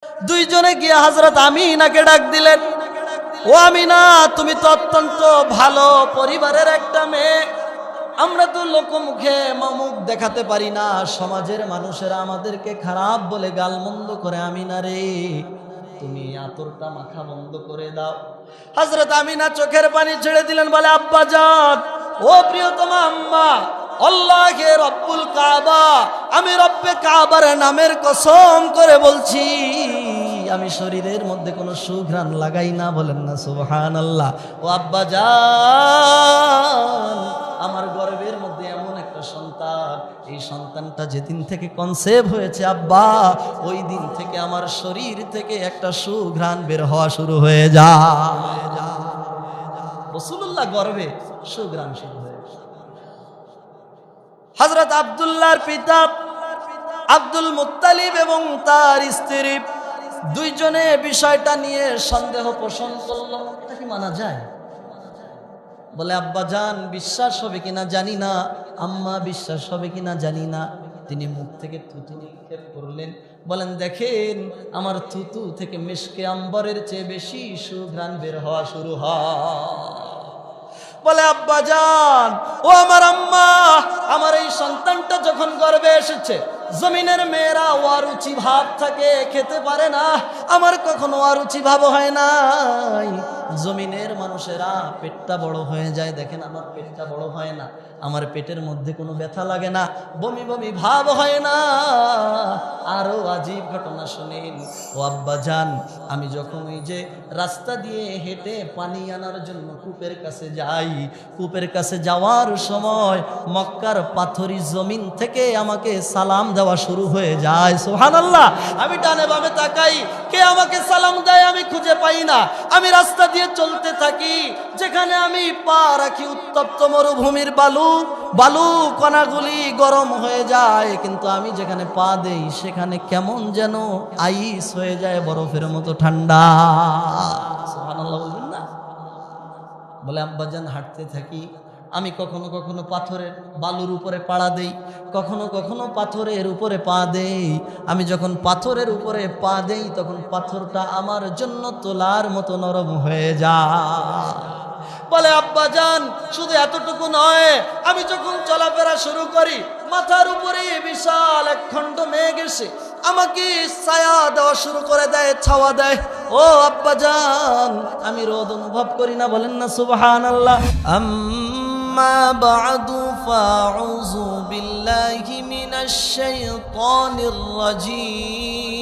দুইজনে গিয়ে হযরত আমিনাকে ডাক দিলেন, ও আমিনা, তুমি তো অত্যন্ত ভালো পরিবারের একটা মেয়ে। আমরা তো লোকমুখে মুখ দেখাতে পারি না, সমাজের মানুষেরা আমাদেরকে খারাপ বলে গালমন্দ করে। আমিনা রে, তুমি আতরটা মাখা বন্ধ করে দাও। হযরত আমিনা চোখের পানি ছেড়ে দিলেন, বলে আব্বাজান, ও প্রিয়তমা আম্মা, আল্লাহে রব্বুল কাবা, আমি রব্বে কাবার নামের কসম করে বলছি, আমি শরীরের মধ্যে কোনো সুঘ্রাণ লাগাই না। বলেন না সুবহানাল্লাহ। ও আব্বাজান, আমার গর্ভের মধ্যে এমন একটা সন্তান, এই সন্তানটা যেদিন থেকে কনসেপ্ট হয়েছে আব্বা, ওই দিন থেকে আমার শরীর থেকে একটা সুঘ্রাণ বের হওয়া শুরু হয়ে যায়। রাসূলুল্লাহ গর্ভে সুঘ্রাণ শুরু হয়ে যায়। হযরত আব্দুল্লাহর পিতা আব্দুল মুত্তালিব এবং তার স্ত্রী দুইজনে বিষয়টা নিয়ে সন্দেহ পোষণ করলো, এটা কি মানা যায়? বলে আব্বাজান, বিশ্বাস হবে কিনা জানি না, আম্মা বিশ্বাস হবে কিনা জানি না। তিনি মুখ থেকে থুতু নিক্ষেপ করলেন, বলেন দেখেন, আমার থুতু থেকে মিশকে আম্বরের চেয়ে বেশি সুঘ্রাণ বের হওয়া শুরু হয়। বলে আব্বাজান, ও আমার আম্মা, আমার এই সন্তানটা যখন গর্ভে এসেছে, জমিনের মেয়েরা অরুচি ভাব থাকে, খেতে পারে না, আমার কখনো অরুচি ভাব হয় নাই। জমিনের মানুষেরা পেটটা বড় হয়ে যায়, দেখেন আমার পেটটা বড় হয় না, আমার পেটের মধ্যে কোনো ব্যথা লাগে না, বমি বমি ভাব হয় না। আরো আজীব ঘটনা শুনেন। ও আব্বাজান, আমি যখন ওই যে রাস্তা দিয়ে হেঁটে পানি আনার জন্য কূপের কাছে যাই, কূপের কাছে যাওয়ার সময় মক্কার পাথরি জমিন থেকে আমাকে সালাম দেওয়া শুরু হয়ে যায়। সুবহানাল্লাহ। আমি ডানে বামে তাকাই, কে আমাকে সালাম দেয় আমি খুঁজে পাই না। আমি রাস্তা দিয়ে চলতে থাকি, যেখানে আমি পা রাখি উত্তপ্ত মরুভূমির বালু কণাগুলি গরম হয়ে যায়, কিন্তু আমি যেখানে পা দেই সেখানে কেমন যেন আইস হয়ে যায়, বরফের মতো ঠান্ডা। সুবহানাল্লাহ বলবেন না? বলে আব্বাজান, হাঁটতে থাকি, আমি কখনো কখনো পাথরের বালুর উপরে পাড়া দেই, কখনো কখনো পাথরের উপরে পা দেই। আমি যখন পাথরের উপরে পা দেই, তখন পাথরটা আমার জন্য তোলার মতো নরম হয়ে যায়। বলে আব্বাজান, শুধু এতটুকু নয়, আমি যখন চলাফেরা শুরু করি, মাথার উপরে বিশাল এক খণ্ড মেঘ এসে আমাকে ছায়া দেওয়া শুরু করে দেয়, ছাওয়া দেয়। ও আব্বাজান, আমি রোদ অনুভব করি না। বলেন না সুবহানাল্লাহ। আম্মা বা'দু ফাউযু বিল্লাহি মিনাশ শাইতানির রাজীম।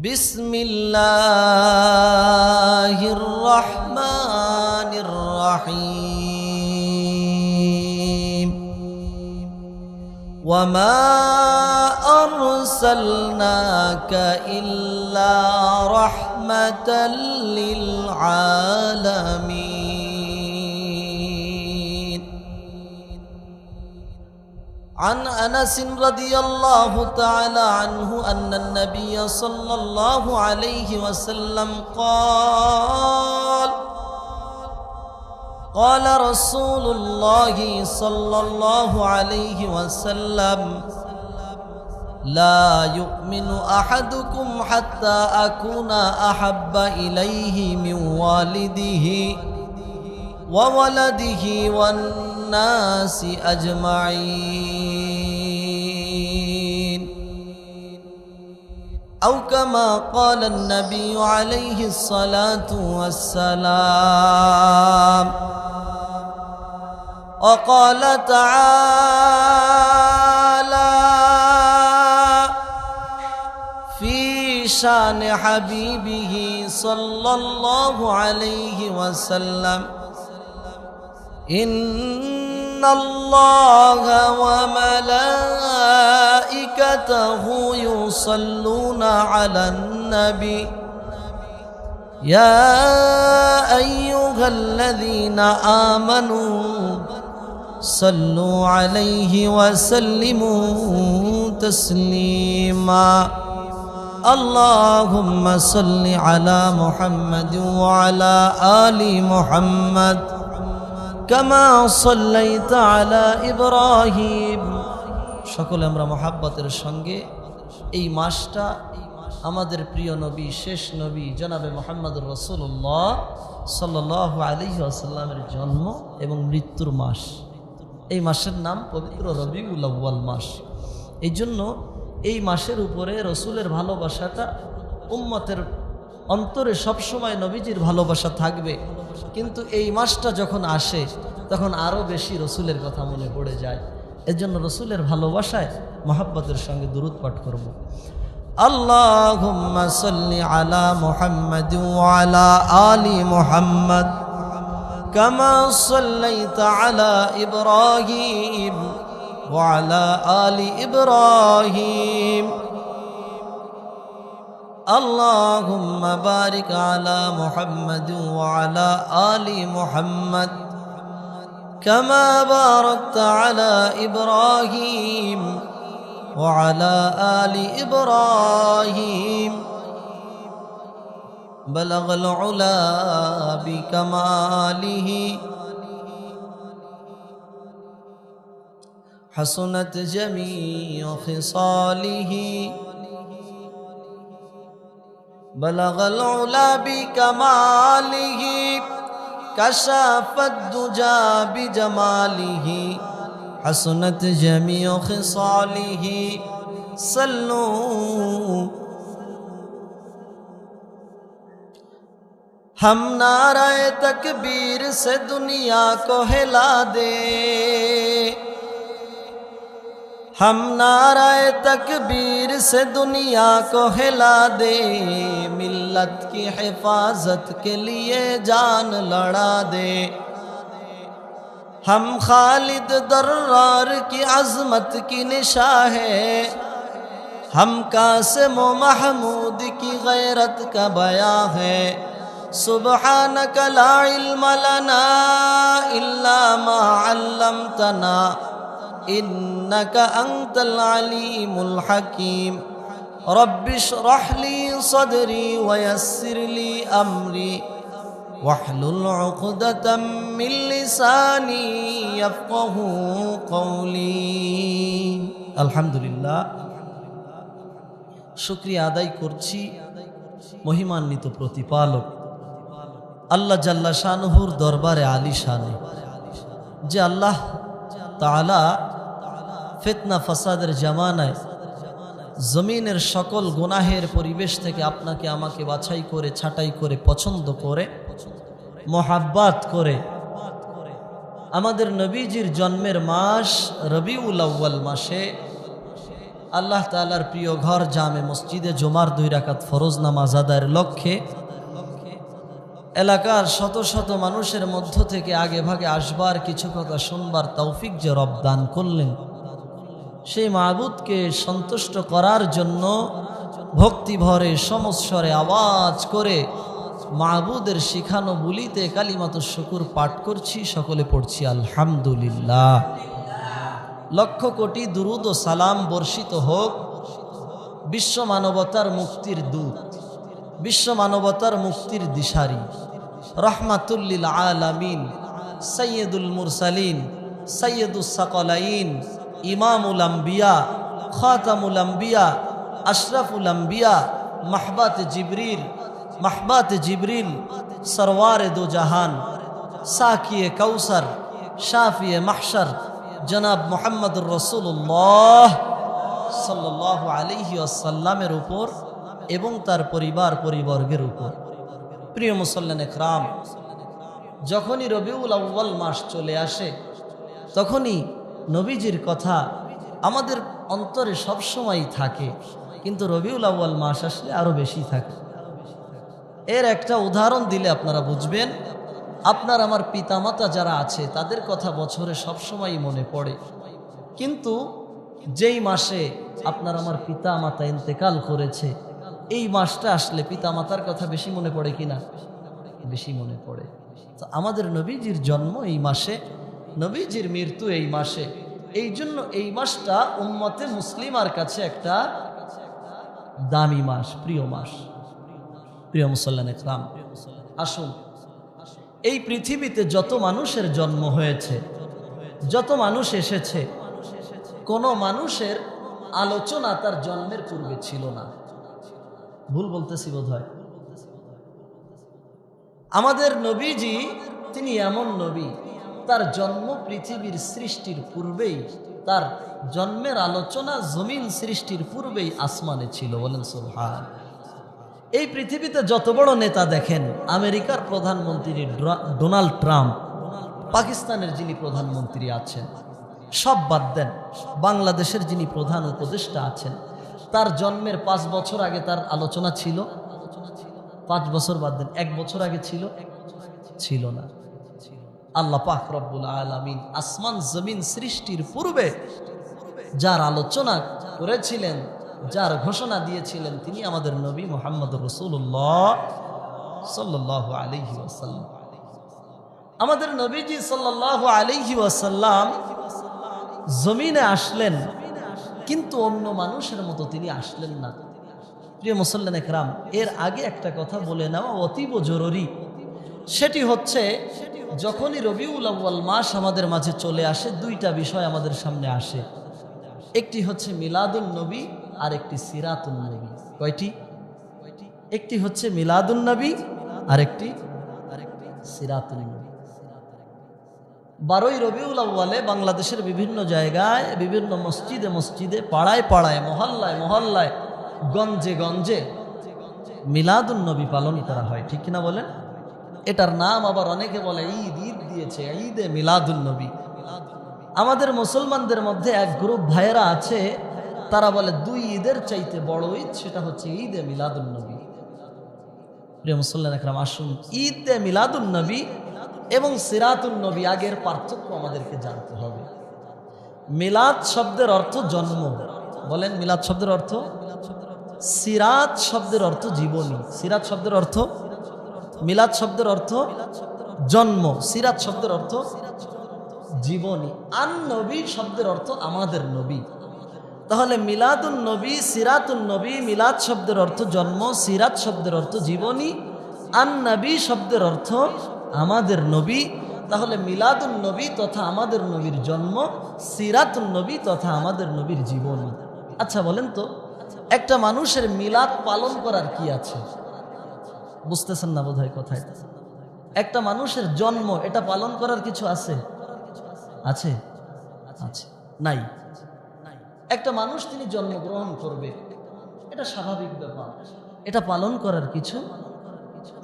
বিসমিল্লাহির রহমানির রহিম। ওয়ামা আরসালনাকা ইল্লা রাহমাতাল লিল আলামিন। عن أنس رضي الله تعالى عنه أن النبي صلى الله عليه وسلم قال رسول الله صلى الله عليه وسلم لا يؤمن أحدكم حتى أكون أحب إليه من والده وولده والناس أجمعين، أو كما قال النبي عليه الصلاة والسلام. وقال تعالى في شان حبيبه صلى الله عليه وسلم: إن الله وملائكته يصلون على النبي يا أيها الذين آمنوا صلوا عليه وسلموا تسليما. اللهم صل على محمد وعلى آل محمد كما صليت على إبراهيم সকলে আমরা মহাব্বতের সঙ্গে এই মাসটা আমাদের প্রিয় নবী, শেষ নবী জনাবে মুহাম্মদুর রাসূলুল্লাহ সাল্লাল্লাহু আলাইহি ওয়াসাল্লামের জন্ম এবং মৃত্যুর মাস। এই মাসের নাম পবিত্র রবিউল আউয়াল মাস। এই জন্য এই মাসের উপরে রসুলের ভালোবাসাটা উম্মতের অন্তরে সবসময় নবীজির ভালোবাসা থাকবে, কিন্তু এই মাসটা যখন আসে তখন আরও বেশি রসুলের কথা মনে পড়ে যায়। এজন্য রসুলের ভালোবাসায় মহাব্বতের সঙ্গে দুরূদ পাঠ করব। আল্লাহুম্মা সাল্লি আলা মুহাম্মাদ ওয়া আলা আলি মুহাম্মাদ কামা সাল্লাইতা আলা ইব্রাহিম ওয়া আলা আলি ইব্রাহিম। আল্লাহুম্মা বারিক আলা মুহাম্মাদ ওয়া আলা আলি মুহাম্মাদ কামা বারাকতা আলা ইব্রাহিম ওয়া আলা আলি ইব্রাহিম। বালাগাল উলা বিকামালিহি হাসনাত জামিউ খিসালিহি। বালাগাল উলা বিকামালিহি কাশাফাদ দুজা বিজামালিহি হাসনাত জামিউ খিসালিহি। সাল্লু हम नाराए तकबीर से दुनिया को हिला दे, हम नाराए तकबीर से दुनिया को हिला दे, मिल्लत की हिफाजत के लिए जान लड़ा दे। हम खालिद दर्रार की अज़मत की निशा है, हम कासिम महमूद की गैरत का बयां है। सुब्हानक ला इल्म लना इल्ला मा अल्लमतना इन्नका अंतल अलीमुल हकीम। रब्बिश्रह ली सदरी वयस्सिर ली अमरी वाहलुल उक़दतम मिन लिसानी यफ़क़हू क़ौली। আলহামদুলিল্লাহ, শুকরিয়া আদায় করছি মহিমান্বিত প্রতিপালক আল্লাহ জাল্লা শানুহুর দরবারে আলিশানে, যে আল্লাহ তাআলা ফিতনা ফাসাদের জামানায় জমিনের সকল গুনাহের পরিবেশ থেকে আপনাকে আমাকে বাছাই করে, ছাঁটাই করে, পছন্দ করে, মোহাব্বত করে আমাদের নবীজির জন্মের মাস রবিউল আউয়াল মাসে আল্লাহ তাআলার প্রিয় ঘর জামে মসজিদে জুমার 2 রাকাত ফরজ নামাজ আদায়ের লক্ষ্যে এলাকার শত শত মানুষের মধ্য থেকে আগে ভাগে আসবার, কিছু কথা শুনবার তৌফিক যে রব দান করলেন, সেই মাবুদকে সন্তুষ্ট করার জন্য ভক্তি ভরে সমস্বরে আওয়াজ করে মাবুদের শিখানো বলিতে কালিমাতুশ শুকুর পাঠ করছি। সকলে পড়ছি আলহামদুলিল্লাহ। লক্ষ কোটি দুরুদ ও সালাম বর্ষিত হোক বিশ্ব মানবতার মুক্তির দূত, বিশ্ব মানবতার মুক্তির দিশারি, রহমাতুল লিল আলামিন, সাইয়্যিদুল মুরসালিন, সাইয়্যিদুস সাকালাইন, ইমামুল আম্বিয়া, খাতামুল আম্বিয়া, আশরাফুল আম্বিয়া, মাহবাতে জিবরিল, সরওয়ারে দো জাহান, সাকিয়ে কাউসার, শাফিয়ে মাহশর জনাব মুহাম্মদুর রাসূলুল্লাহ সাল্লাল্লাহু আলাইহি ওয়াসাল্লামের উপর এবং তার পরিবার পরিবর্গের উপর। প্রিয় মুসল্লিন ইকরাম, যখনই রবিউল আউয়াল মাস চলে আসে তখনই নবীজির কথা আমাদের অন্তরে সবসময় থাকে, কিন্তু রবিউল আউয়াল মাস আসলে আরো বেশি থাকে। এর একটা উদাহরণ দিলে আপনারা বুঝবেন। আপনার আমার পিতামাতা যারা আছে তাদের কথা বছরে সবসময় মনে পড়ে, কিন্তু যেই মাসে আপনার আমার পিতা মাতা ইন্তেকাল করেছে এই মাসটা আসলে পিতা মাতার কথা বেশি মনে পড়ে কিনা? বেশি মনে পড়ে। তো আমাদের নবীজির জন্ম এই মাসে, নবীজির মৃত্যু এই মাসে, এই জন্য এই মাসটা উম্মতে মুসলিমার কাছে একটা দামি মাস, প্রিয় মাস। প্রিয় মুসল্লিন ইকরাম, আসুন এই পৃথিবীতে যত মানুষের জন্ম হয়েছে, যত মানুষ এসেছে, কোনো মানুষের আলোচনা তার জন্মের পূর্বে ছিল না। ভুল বলতেছি বোধহয়। আমাদের নবীজি তিনি এমন নবী, তার জন্ম পৃথিবীর সৃষ্টির পূর্বেই, তার জন্মের আলোচনা জমিন সৃষ্টির পূর্বেই আসমানে ছিল। বলেন সুবহান। এই পৃথিবীতে যত বড় নেতা দেখেন, আমেরিকার প্রধানমন্ত্রী ডোনাল্ড ট্রাম্প, পাকিস্তানের যিনি প্রধানমন্ত্রী আছেন, সব বাদ দেন, বাংলাদেশের যিনি প্রধান উপদেষ্টা আছেন, তার জন্মের 5 বছর আগে তার আলোচনা ছিল? 5 বছর বাদ দেন, 1 বছর আগে ছিল? ছিল না। আল্লাহ পাক রব্বুল আলামিন আসমান জমিন সৃষ্টির পূর্বে যার আলোচনা করেছিলেন, যার ঘোষণা দিয়েছিলেন, তিনি আমাদের নবী মুহাম্মদুর রাসূলুল্লাহ সাল্লাল্লাহু আলাইহি ওয়াসাল্লাম। আমাদের নবীজি সাল্লাল্লাহু আলাইহি ওয়াসাল্লাম জমিনে আসলেন, কিন্তু অন্য মানুষের মতো তিনি আসলেন না। প্রিয় মুসল্লিন একরাম, এর আগে একটা কথা বলে নেওয়া অতীব জরুরি। সেটি হচ্ছে, যখনই রবিউল আউয়াল মাস আমাদের মাঝে চলে আসে, 2টা বিষয় আমাদের সামনে আসে। একটি হচ্ছে মিলাদুন নবী আর একটি সিরাতুন নবী। কয়টি? একটি হচ্ছে মিলাদুন নবী আর একটি সিরাতুন নবী। 12ই রবিউল আউয়ালে বাংলাদেশের বিভিন্ন জায়গায়, বিভিন্ন মসজিদে মসজিদে, পাড়ায় পাড়ায়, মহল্লায় মহল্লায়, গঞ্জে গঞ্জে মিলাদুন নবী পালন করা হয়। ঠিক কিনা বলেন? এটার নাম আবার অনেকে বলে ঈদ, ঈদ দিয়েছে, ঈদে মিলাদুন নবী। আমাদের মুসলমানদের মধ্যে এক গ্রুপ ভাইয়েরা আছে, তারা বলে 2 ঈদের চাইতে বড় ঈদ, সেটা হচ্ছে ঈদে মিলাদুন নবী। প্রিয় মুসল্লিন একরাম, আসুন ঈদে মিলাদুন নবী এবং সিরাতুন নবী আগের পার্থক্য আমাদেরকে জানতে হবে। মিলাদ শব্দের অর্থ জন্ম। বলেন, মিলাদ শব্দের অর্থ? সিরাত শব্দের অর্থ জীবনী। সিরাত শব্দের অর্থ? মিলাদ শব্দের অর্থ জন্ম, সিরাত শব্দের অর্থ জীবনী, আন নবী শব্দের অর্থ আমাদের নবী। তাহলে মিলাদুন নবী, সিরাতুন নবী, মিলাদ শব্দের অর্থ জন্ম, সিরাত শব্দের অর্থ জীবনী, আন নবী শব্দের অর্থ আমাদের নবী। তাহলে মিলাদুন নবী তথা আমাদের নবীর জন্ম, সিরাতুন নবী তথা আমাদের নবীর জীবনী। আচ্ছা বলেন তো, একটা মানুষের মিলাদ পালন করার কি আছে? বুঝতেছেন না বোধহয় কথায়। একটা মানুষের জন্ম, এটা পালন করার কিছু আছে? আছে? আছে? নাই। একটা মানুষ তিনি জন্মগ্রহণ করবে, এটা স্বাভাবিক ব্যাপার, এটা পালন করার কিছু।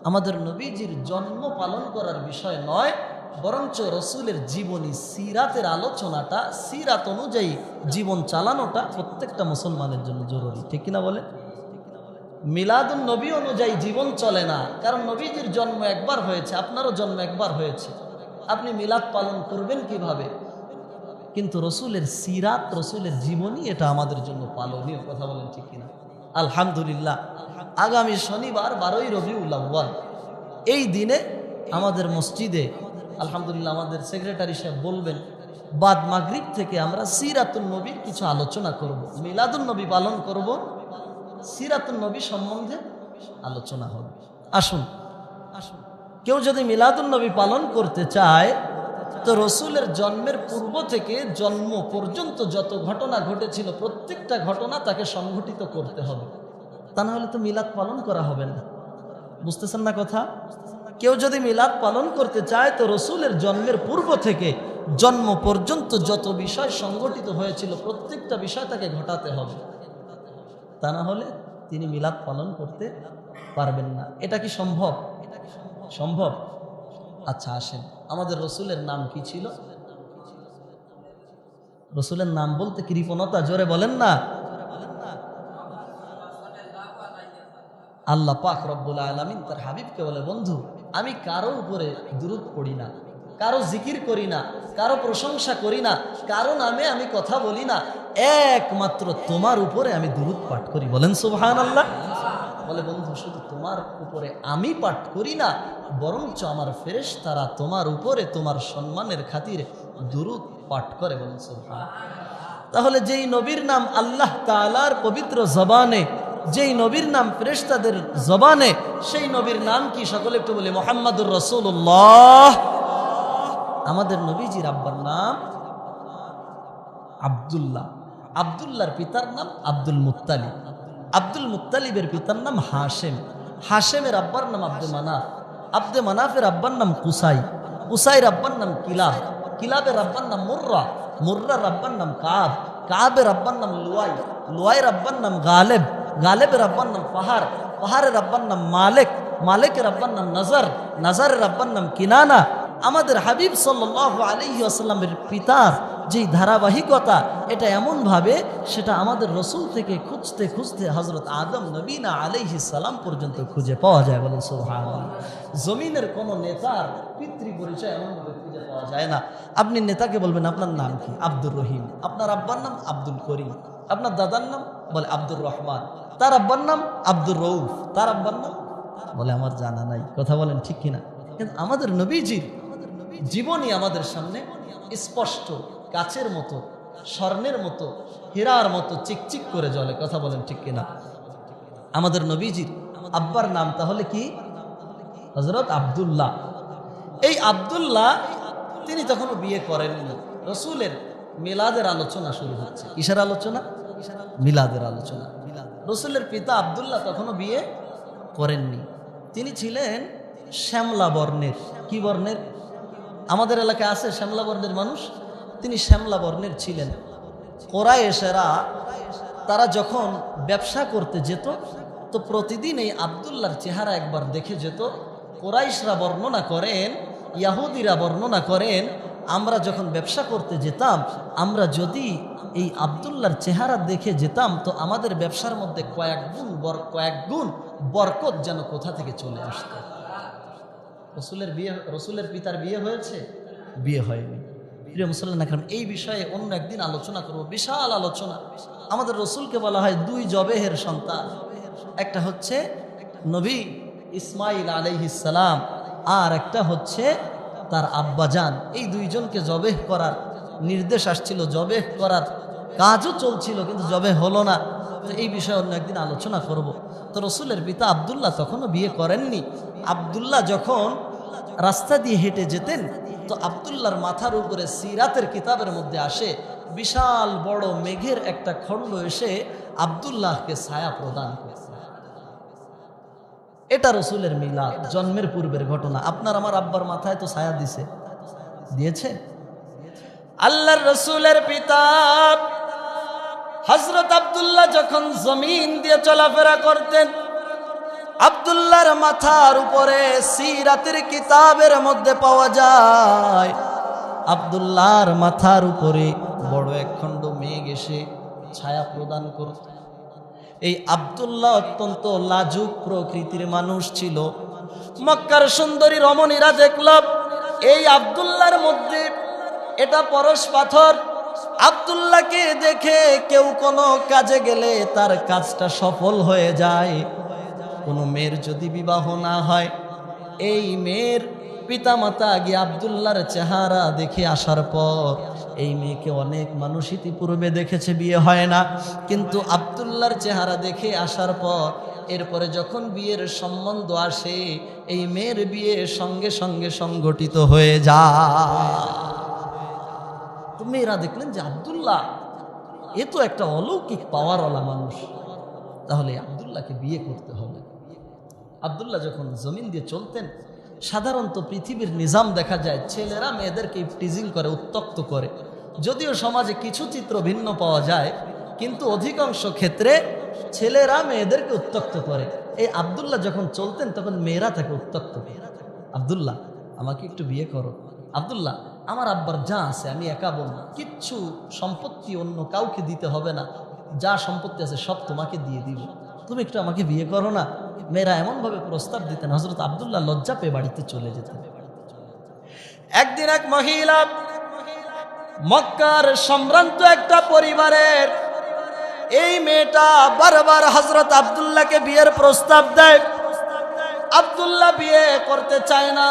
আমাদের নবীজির জন্ম পালন করার বিষয় নয়, বরঞ্চ রসুলের জীবনী, সিরাতের আলোচনাটা, সিরাত অনুযায়ী জীবন চালানোটা প্রত্যেকটা মুসলমানের জন্য জরুরি। ঠিক কিনা বলে? মিলাদুন নবী অনুযায়ী জীবন চলে না, কারণ নবীজির জন্ম একবার হয়েছে, আপনারও জন্ম একবার হয়েছে, আপনি মিলাদ পালন করবেন কিভাবে? কিন্তু রসুলের সিরাত, রসুলের জীবনী, এটা আমাদের জন্য পালনীয়। কথা বলেন ঠিক কিনা? আলহামদুলিল্লাহ, আগামী শনিবার 12ই রবিউল আউয়াল, এই দিনে আমাদের মসজিদে আলহামদুলিল্লাহ আমাদের সেক্রেটারি সাহেব বলবেন, বাদ মাগরিব থেকে আমরা সিরাতুন নবীর কিছু আলোচনা করব, মিলাদুন নবী পালন করব, সিরাতুন নবী সম্বন্ধে আলোচনা হবে। আসুন, কেউ যদি মিলাদুন নবী পালন করতে চায়, তো রসুলের জন্মের পূর্ব থেকে জন্ম পর্যন্ত যত ঘটনা ঘটেছিল, প্রত্যেকটা ঘটনা তাকে সংঘটিত করতে হবে, তা না হলে তো মিলাদ পালন করা হবে না। বুঝতেছেন না কথা? কেউ যদি মিলাদ পালন করতে চায়, তো রসুলের জন্মের পূর্ব থেকে জন্ম পর্যন্ত যত বিষয় সংঘটিত হয়েছিল, প্রত্যেকটা বিষয় তাকে ঘটাতে হবে, তা না হলে তিনি মিলাদ পালন করতে পারবেন না। এটা কি সম্ভব? সম্ভব? আচ্ছা আসেন, আমাদের রসুলের নাম কি ছিল? রসুলের নাম বলতে কৃপণতা, জোরে বলেন না। আল্লাহ পাক রব্বুল আলামিন তার হাবিবকে বলে, বন্ধু, আমি কারো উপরে দুরূদ পড়ি না, কারো জিকির করি না, কারো প্রশংসা করি না, কারো নামে আমি কথা বলি না, একমাত্র তোমার উপরে আমি দুরূদ পাঠ করি। বলেন সুবহানাল্লাহ। বলে, বন্ধু, শুধু তোমার উপরে আমি পাঠ করি না, বরঞ্চ আমার ফেরেশতারা তোমার উপরে তোমার সম্মানের খাতিরে দুরূদ পাঠ করে। বলেন সুবহানাল্লাহ। তাহলে যেই নবীর নাম আল্লাহ তাআলার পবিত্র জবানে, যেই নবীর নাম ফেরেশতাদের জবানে, সেই নবীর নাম কি? সকলে একটু বলি, মুহাম্মাদুর রাসূলুল্লাহ। আমাদের নবীজির আব্বার নাম আব্দুল্লাহ। আব্দুল্লাহর পিতার নাম আব্দুল মুত্তালিব। আব্দুল মুত্তালিবের পিতার নাম হাশেম। হাশেমের আব্বার নাম আব্দে মানাফ। আব্দে মানাফের আব্বার নাম কুসাই। কুসাইয়ের আব্বার নাম কিলাব। কিলাবের আব্বার নাম মুর্রা। মুর্রার আব্বার নাম কাব। কাবের আব্বার নাম লুয়াই। লুয়াইয়ের আব্বার নাম গালেব। গালেবের আব্বার নাম ফাহার। ফাহারের আব্বার নাম মালেক। মালেকের আব্বার নাম নজর। নজরের আব্বার নাম কিনানা। আমাদের হাবিব সাল্লাল্লাহু আলাইহি ওয়াসাল্লামের পিতার যেই ধারাবাহিকতা, এটা এমনভাবে সেটা আমাদের রসুল থেকে খুঁজতে খুঁজতে হজরত আদম নবীনা আলাইহিস সালাম পর্যন্ত খুঁজে পাওয়া যায়। বলেন সুবহানাল্লাহ। জমিনের কোন নেতার পিতৃ পরিচয় এমনভাবে খুঁজে পাওয়া যায় না। আপনি নেতাকে বলবেন আপনার নাম কি? আব্দুর রহিম। আপনার আব্বার নাম আব্দুল করিম। আপনার দাদার নাম বলে আব্দুর রহমান। তার আব্বার নাম আব্দুর রউফ। তার আব্বার নাম বলে আমার জানা নাই। কথা বলেন ঠিক কিনা? কিন্তু আমাদের নবীজির জীবনই আমাদের সামনে স্পষ্ট, কাচের মতো, স্বর্ণের মতো, হীরার মতো চিকচিক করে জ্বলে। কথা বলেন ঠিক কিনা? আমাদের নবীজির আব্বার নাম তাহলে কি? হযরত আব্দুল্লাহ। এই আব্দুল্লাহ তিনি তখনও বিয়ে করেননি। রসুলের মিলাদের আলোচনা শুরু হচ্ছে। কিসের আলোচনা? মিলাদের আলোচনা। রসুলের পিতা আব্দুল্লাহ তখনও বিয়ে করেননি। তিনি ছিলেন শ্যামলা বর্ণের। কি বর্ণের? আমাদের এলাকায় আছে শ্যামলা বর্ণের মানুষ। তিনি শ্যামলা বর্ণের ছিলেন। কোরাইশেরা তারা যখন ব্যবসা করতে যেত তো প্রতিদিন এই আব্দুল্লাহর চেহারা একবার দেখে যেত। কোরাইশরা বর্ণনা করেন, ইয়াহুদিরা বর্ণনা করেন, আমরা যখন ব্যবসা করতে যেতাম, আমরা যদি এই আব্দুল্লাহর চেহারা দেখে যেতাম তো আমাদের ব্যবসার মধ্যে কয়েক গুণ বরকত যেন কোথা থেকে চলে আসতো। রসুলের পিতার বিয়ে হয়েছে? বিয়ে হয়নি। প্রিয় মুসলমান আকরাম, এই বিষয়ে অন্য একদিন আলোচনা করব, বিশাল আলোচনা। আমাদের রসুলকে বলা হয় দুই জবেহের সন্তান। একটা হচ্ছে নবী ইসমাইল আলাইহিস সালাম, আর একটা হচ্ছে তার আব্বাজান। এই দুইজনকে জবেহ করার নির্দেশ আসছিল, জবেহ করার কাজও চলছিল, কিন্তু জবেহ হলো না। তো এই বিষয়ে অন্য একদিন আলোচনা করব। তো রসুলের পিতা আব্দুল্লাহ তখনও বিয়ে করেননি। আব্দুল্লাহ যখন রাস্তা দিয়ে হেঁটে যেতেন তো আব্দুল্লাহর মাথার উপরে সিরাতের কিতাবের মধ্যে আসে বিশাল বড় মেঘের একটা খণ্ড এসে আব্দুল্লাহকে ছায়া প্রদান করেছে। এটা রসুলের মিলাদ, জন্মের পূর্বের ঘটনা। আপনার আমার আব্বার মাথায় তো ছায়া দিয়েছে। আল্লাহর রসুলের পিতা হযরত আব্দুল্লাহ যখন জমিন দিয়ে চলাফেরা করতেন, আব্দুল্লাহর মাথার উপরে সিরাতের কিতাবের মধ্যে পাওয়া যায় আব্দুল্লাহর মাথার উপরে বড় এক খণ্ড মেঘ এসে ছায়া প্রদান করত। এই আব্দুল্লাহ অত্যন্ত লাজুক প্রকৃতির মানুষ ছিল। মক্কার সুন্দরী রমণীরা দেখল এই আব্দুল্লাহর মধ্যে এটা পরশ পাথর। আব্দুল্লাহকে দেখে কেউ কোনো কাজে গেলে তার কাজটা সফল হয়ে যায়। কোনো মেয়ের যদি বিবাহ না হয়, এই মেয়ের পিতামাতা গিয়ে আব্দুল্লাহর চেহারা দেখে আসার পর এই মেয়েকে অনেক মানুষ ইতিপূর্বে দেখেছে, বিয়ে হয় না, কিন্তু আব্দুল্লাহর চেহারা দেখে আসার পর এরপরে যখন বিয়ের সম্বন্ধ আসে এই মেয়ের বিয়ে সঙ্গে সঙ্গে সংগঠিত হয়ে যায়। তো মেয়েরা দেখলেন যে আব্দুল্লাহ এ তো একটা অলৌকিক পাওয়ারওয়ালা মানুষ, তাহলে আব্দুল্লাহকে বিয়ে করতে হবে। আব্দুল্লাহ যখন জমিন দিয়ে চলতেন, সাধারণত পৃথিবীর নিজাম দেখা যায় ছেলেরা মেয়েদেরকে টিজিং করে, উত্তক্ত করে। যদিও সমাজে কিছু চিত্র ভিন্ন পাওয়া যায়, কিন্তু অধিকাংশ ক্ষেত্রে ছেলেরা মেয়েদেরকে উত্তক্ত করে। এই আব্দুল্লাহ যখন চলতেন তখন মেয়েরা তাকে উত্তক্ত করে, আব্দুল্লাহ আমাকে একটু বিয়ে করো, আব্দুল্লাহ আমার আব্বার যা আছে আমি একা বলবো, কিচ্ছু সম্পত্তি অন্য কাউকে দিতে হবে না, যা সম্পত্তি আছে সব তোমাকে দিয়ে দিব, তুমি একটু আমাকে বিয়ে করো না। মেয়েরা এমনভাবে প্রস্তাব দিতেন, হযরত আব্দুল্লাহ লজ্জা পেয়ে বাড়িতে চলে যেতেন। একদিন এক মহিলা মক্কার সম্ভ্রান্ত একটা পরিবারের, এই মেয়েটা বারবার হযরত আব্দুল্লাহকে বিয়ের প্রস্তাব দেয়। আব্দুল্লাহ বিয়ে করতে চায় না।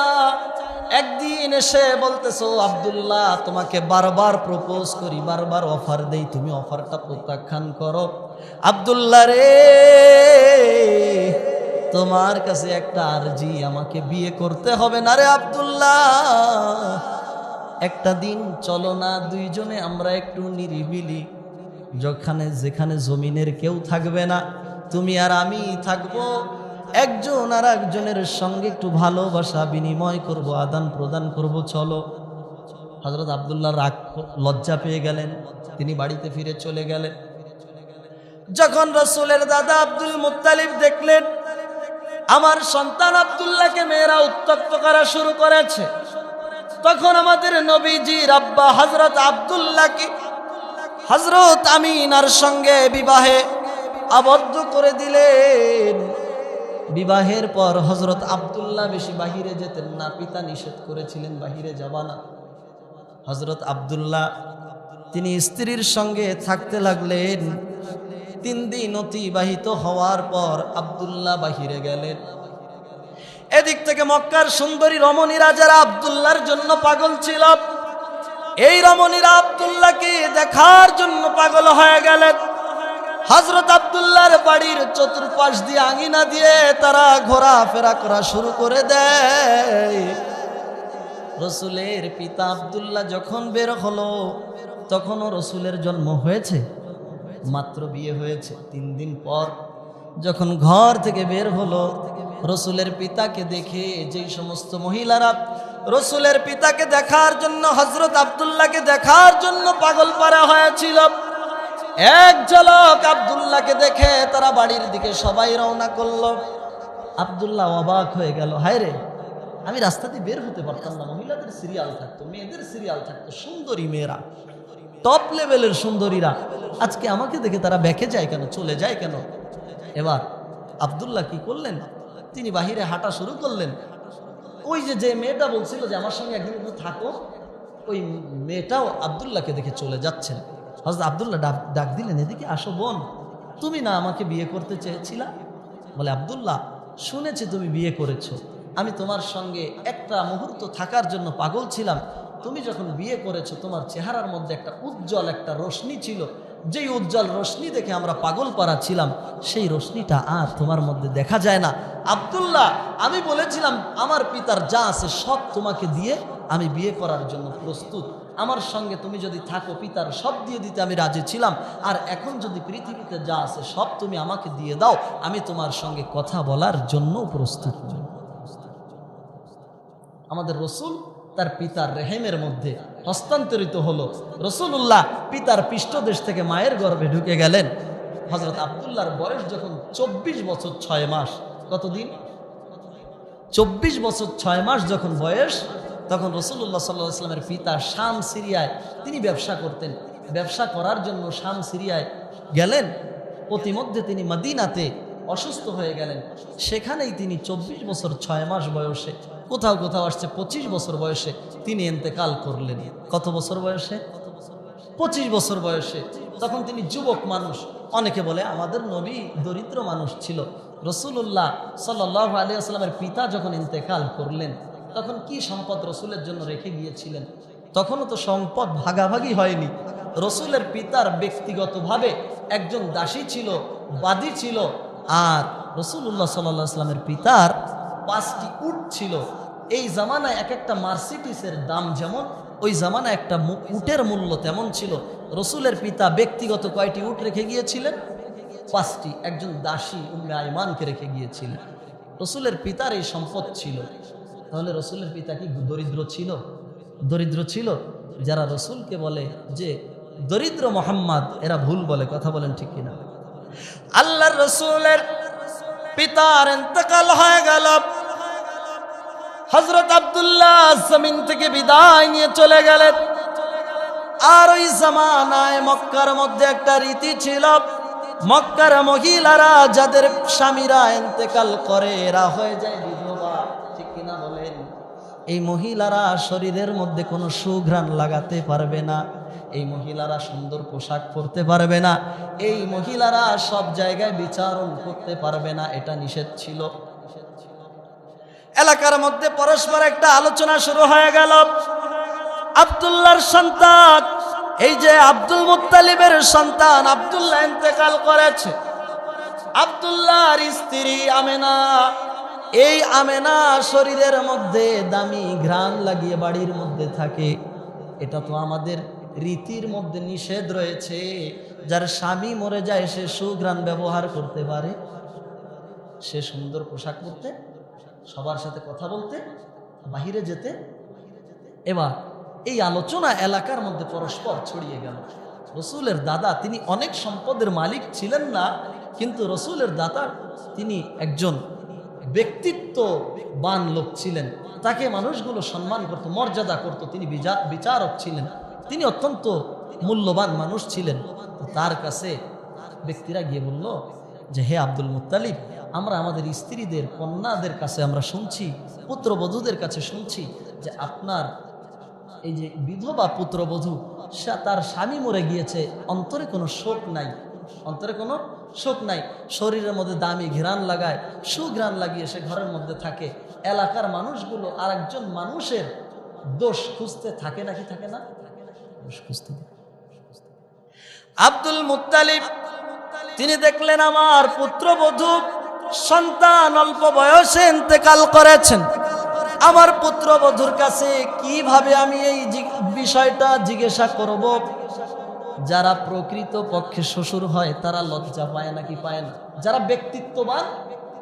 একদিন এসে বলতেছো, আব্দুল্লাহ তোমাকে বারবার প্রপোজ করি, বারবার অফার দেই, তুমি অফারটা প্রত্যাখ্যান করো। আব্দুল্লাহ রে, তোমার কাছে একটা আরজি, আমাকে বিয়ে করতে হবে না রে আব্দুল্লাহ, একটা দিন চলো না দুইজনে আমরা একটু নিরিবিলি, যেখানে জমিনের কেউ থাকবে না, তুমি আর আমি থাকবো, একজন আর একজনের সঙ্গে একটু ভালোবাসা বিনিময় করব, আদান প্রদান করব, চলো। হযরত আব্দুল্লাহ রাগ লজ্জা পেয়ে গেলেন, তিনি বাড়িতে ফিরে চলে গেলেন। যখন রাসূলের দাদা আব্দুল মুত্তালিব দেখলেন আমার সন্তান আব্দুল্লাহকে মেয়েরা উত্ত্যক্ত করা শুরু করেছে, তখন আমাদের নবীজির আব্বা হযরত আব্দুল্লাহকে হযরত আমিনার সঙ্গে বিবাহে আবদ্ধ করে দিলেন। বিবাহের পর হযরত আব্দুল্লাহ বেশি বাহিরে যেতেন না, পিতা নিষেধ করেছিলেন বাহিরে যাবা না। হযরত আব্দুল্লাহ তিনি স্ত্রীর সঙ্গে থাকতে লাগলেন। 3 দিন অতিবাহিত হওয়ার পর আব্দুল্লাহ বাহিরে গেলেন। এদিক থেকে মক্কার সুন্দরী রমণীরা যারা আব্দুল্লাহর জন্য পাগল ছিল, এই রমণীরা আব্দুল্লাহকে দেখার জন্য পাগল হয়ে গেলেন। হযরত আব্দুল্লাহর বাড়ির চতুর্পাশ দিয়ে আঙিনা দিয়ে তারা ঘোরাফেরা করা শুরু করে দেয়। রসুলের পিতা আব্দুল্লাহ যখন বের হলো, তখনও রসুলের জন্ম হয়েছে, মাত্র বিয়ে হয়েছে। 3 দিন পর যখন ঘর থেকে বের হলো, রসুলের পিতাকে দেখে যেই সমস্ত মহিলারা রসুলের পিতাকে দেখার জন্য, হযরত আব্দুল্লাহকে দেখার জন্য পাগল পারা হয়েছিল, এক ঝলক আব্দুল্লাহকে দেখে তারা বাড়ির দিকে সবাই রওনা করলো। আব্দুল্লাহ অবাক হয়ে গেল, হায় রে, আমি রাস্তা দিয়ে বের হতে পারতাম না, মহিলাদের সিরিয়াল থাকতো, মেয়েদের সিরিয়াল থাকতো, সুন্দরী মেয়েরা, টপ লেভেলের সুন্দরীরা, আজকে আমাকে দেখে তারা ব্যাকে যায় কেন, চলে যায় কেন? এবার আব্দুল্লাহ কি করলেন, তিনি বাহিরে হাঁটা শুরু করলেন। ওই যে মেয়েটা বলছিল যে আমার সঙ্গে একদিন একটু থাকো, ওই মেয়েটাও আব্দুল্লাহকে দেখে চলে যাচ্ছেন। হযরত আব্দুল্লাহ ডাক দিলেন, এদিকে আসো বোন, তুমি না আমাকে বিয়ে করতে চেয়েছিলা? বলে, আব্দুল্লাহ, শুনেছি তুমি বিয়ে করেছো, আমি তোমার সঙ্গে একটা মুহূর্ত থাকার জন্য পাগল ছিলাম। তুমি যখন বিয়ে করেছো, তোমার চেহারার মধ্যে একটা উজ্জ্বল একটা রশ্মি ছিল, যেই উজ্জ্বল রশ্মি দেখে আমরা পাগল পারা ছিলাম, সেই রশ্মিটা আর তোমার মধ্যে দেখা যায় না। আব্দুল্লাহ, আমি বলেছিলাম আমার পিতার যা আছে সব তোমাকে দিয়ে আমি বিয়ে করার জন্য প্রস্তুত, আমার সঙ্গে তুমি যদি থাকো পিতার সব দিয়ে দিতে আমি রাজি ছিলাম, আর এখন যদি পৃথিবীতে যা আছে সব তুমি আমাকে দিয়ে দাও, আমি তোমার সঙ্গে কথা বলার জন্য প্রস্তুত। আমাদের রসুল তার পিতার রেহেমের মধ্যে হস্তান্তরিত হলো। রসুল্লাহ পিতার পৃষ্ঠদেশ থেকে মায়ের গর্ভে ঢুকে গেলেন। হযরত আব্দুল্লাহর বয়স যখন 24 বছর 6 মাস, কতদিন? 24 বছর 6 মাস যখন বয়স, তখন রাসূলুল্লাহ সাল্লাল্লাহু আলাইহি ওয়াসাল্লামের পিতা শাম সিরিয়ায় তিনি ব্যবসা করতেন। ব্যবসা করার জন্য শাম সিরিয়ায় গেলেন। প্রতিমধ্যে তিনি মদিনাতে অসুস্থ হয়ে গেলেন। সেখানেই তিনি 24 বছর 6 মাস বয়সে, কোথাও কোথাও আসছে 25 বছর বয়সে তিনি ইন্তেকাল করলেন। কত বছর বয়সে? 25 বছর বয়সে। তখন তিনি যুবক মানুষ। অনেকে বলে আমাদের নবী দরিদ্র মানুষ ছিল। রাসূলুল্লাহ সাল্লাল্লাহু আলাইহি ওয়াসাল্লামের পিতা যখন ইন্তেকাল করলেন, তখন কি সম্পদ রসুলের জন্য রেখে গিয়েছিলেন? তখনও তো সম্পদ ভাগাভাগি হয়নি। রসুলের পিতার ব্যক্তিগতভাবে একজন দাসী ছিল, বাদী ছিল, আর রাসূলুল্লাহ সাল্লাল্লাহু আলাইহি ওয়াসাল্লামের পিতার 5টি উট ছিল। এই জামানায় এক একটা মার্সিডিসের দাম যেমন, ওই জামানায় একটা উটের মূল্য তেমন ছিল। রসুলের পিতা ব্যক্তিগত কয়টি উট রেখে গিয়েছিলেন? 5টি। একজন দাসী উম্মে আইমানকে রেখে গিয়েছিলেন। রসুলের পিতার এই সম্পদ ছিল। তাহলে রসুলের পিতা কি দরিদ্র ছিল? দরিদ্র ছিল। যারা রসুলকে বলে যে দরিদ্র মোহাম্মদ, এরা ভুল বলে। কথা বলেন ঠিক কিনা? আল্লাহর রসুলের পিতার ইন্তেকাল হয়ে গেল। হযরত আব্দুল্লাহ জমিন থেকে বিদায় নিয়ে চলে গেলেন। আর ওই জামানায় মক্কার মধ্যে একটা রীতি ছিল, মক্কার মহিলারা যাদের স্বামীরা ইন্তেকাল করে এরা হয়ে যায় বিধবা। ঠিক কিনা বলেন? এই মহিলারা শরীরের মধ্যে কোনো সুঘ্রাণ লাগাতে পারবে না, এই মহিলারা সুন্দর পোশাক পরতে পারবে না, এই মহিলারা সব জায়গায় বিচারণ করতে পারবে না, এটা নিষেধ ছিল। এলাকার মধ্যে পরস্পর একটা আলোচনা শুরু হয়ে গেল। আব্দুল্লাহর সন্তান, এই যে আব্দুল মুত্তালিবের সন্তান আব্দুল্লাহ ইন্তেকাল করেছে। আব্দুল্লাহর স্ত্রী আমেনা, এই আমেনা শরীরের মধ্যে দামি ঘ্রাণ লাগিয়ে বাড়ির মধ্যে থাকে। এটা তো আমাদের রীতির মধ্যে নিষেধ রয়েছে, যার স্বামী মরে যায় সে সুঘ্রাণ ব্যবহার করতে পারে, সে সুন্দর পোশাক পরতে, সবার সাথে কথা বলতে, বাহিরে যেতে। এবার এই আলোচনা এলাকার মধ্যে পরস্পর ছড়িয়ে গেল। রসুলের দাদা তিনি অনেক সম্পদের মালিক ছিলেন না, কিন্তু রসুলের দাদা তিনি একজন ব্যক্তিত্ববান লোক ছিলেন, তাকে মানুষগুলো সম্মান করত, মর্যাদা করত, তিনি বিচারক ছিলেন, তিনি অত্যন্ত মূল্যবান মানুষ ছিলেন। তার কাছে ব্যক্তিরা গিয়ে বলল যে হে আব্দুল মুত্তালিব, আমরা আমাদের স্ত্রীদের কন্যাদের কাছে আমরা শুনছি, পুত্রবধূদের কাছে শুনছি যে আপনার এই যে বিধবা পুত্রবধূ তার স্বামী মরে গিয়েছে, অন্তরে কোনো শোক নাই, অন্তরে কোনো শোক নাই, শরীরের মধ্যে দামি ঘ্রাণ লাগায়, সুঘ্রাণ লাগিয়ে সে ঘরের মধ্যে থাকে। এলাকার মানুষগুলো আরেকজন মানুষের দোষ খুঁজতে থাকে নাকি থাকে না? দোষ খুঁজতে। আব্দুল মুত্তালিব তিনি দেখলেন আমার পুত্রবধূ সন্তান অল্প বয়সে ইন্তেকাল করেছেন, আমার পুত্রবধূর কাছে কিভাবে আমি এই বিষয়টা জিজ্ঞাসা করব? যারা প্রকৃত পক্ষে শ্বশুর হয় তারা লজ্জা পায় নাকি পায় না? যারা ব্যক্তিত্ববান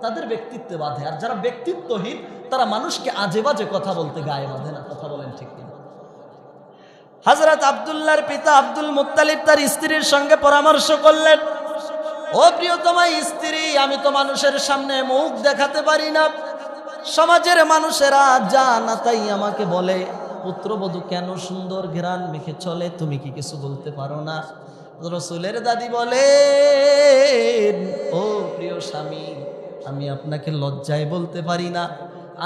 তাদের ব্যক্তিত্বে বাঁধে, আর যারা ব্যক্তিত্বহীন তারা মানুষকে আজে বাজে কথা বলতে গায়ে বাঁধে না। কথা বলেন ঠিক কিনা? হযরত আব্দুল্লাহর পিতা আব্দুল মুত্তালিব তার স্ত্রীর সঙ্গে পরামর্শ করলেন, ও প্রিয়তমা স্ত্রী, আমি তো মানুষের সামনে মুখ দেখাতে পারি না, সমাজের মানুষেরা যা না তাই আমাকে বলে, পুত্রবধূ কেন সুন্দর ঘ্রাণ মেখে চলে, তুমি কি কিছু বলতে পারো না? রাসূলের দাদি বলেন, ও প্রিয় স্বামী, আমি আপনাকে লজ্জায় বলতে পারি না,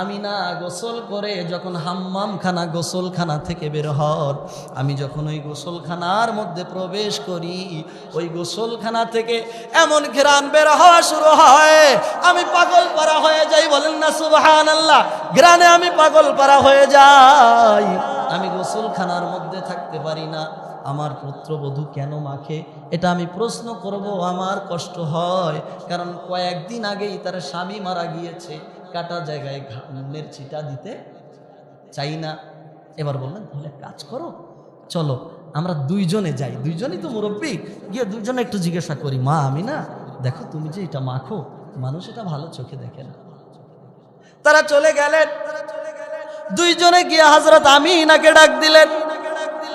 আমি না গোসল করে যখন হাম্মামখানা গোসলখানা থেকে বের হন, আমি যখন ওই গোসলখানার মধ্যে প্রবেশ করি, ওই গোসলখানা থেকে এমন ঘ্রাণ বের হওয়া শুরু হয়, আমি পাগল পারা হয়ে যাই। বলেন না সুবহানাল্লাহ? ঘ্রাণে আমি পাগল পারা হয়ে যাই, আমি গোসলখানার মধ্যে থাকতে পারি না। আমার পুত্রবধূ কেন মাখে, এটা আমি প্রশ্ন করব, আমার কষ্ট হয়, কারণ কয়েকদিন আগেই তার স্বামী মারা গিয়েছে, কাটা জায়গায় ঘামের ছিটা দিতে চাই না। এবার বললেন তাহলে কাজ করো, চলো আমরা দুইজনে যাই, দুইজনই তো মুরব্বী, গিয়ে দুইজনে একটু জিজ্ঞাসা করি, মা আমি না, দেখো তুমি যে এটা মাখো, মানুষ এটা ভালো চোখে দেখে না। তারা চলে গেলেন, দুইজনে গিয়ে হযরত আমিনাকে ডাক দিলেন,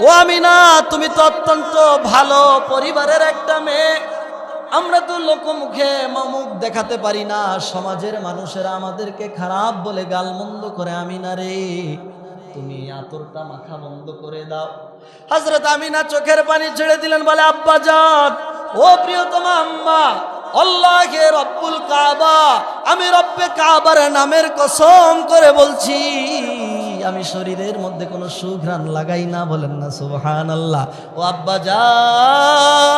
ও আমিনা, তুমি তো অত্যন্ত ভালো পরিবারের একটা মেয়ে, আমরা তো লোকমুখে মুখ দেখাতে পারি না, সমাজের মানুষেরা আমাদেরকে খারাপ বলে গালমন্দ করে, আমিনা রে তুমি আতরটা মাখা বন্ধ করে দাও। হযরত আমিনা চোখের পানি ছেড়ে দিলেন, বলে আব্বা জান, ও প্রিয়তমা আম্মা, আল্লাহে রব্বুল কাবা, আমি রব্বে কাবার নামের কসম করে বলছি, আমি শরীরের মধ্যে কোনো সুঘ্রাণ লাগাই না। বলেন না সুবহানাল্লাহ? ও আব্বা জান,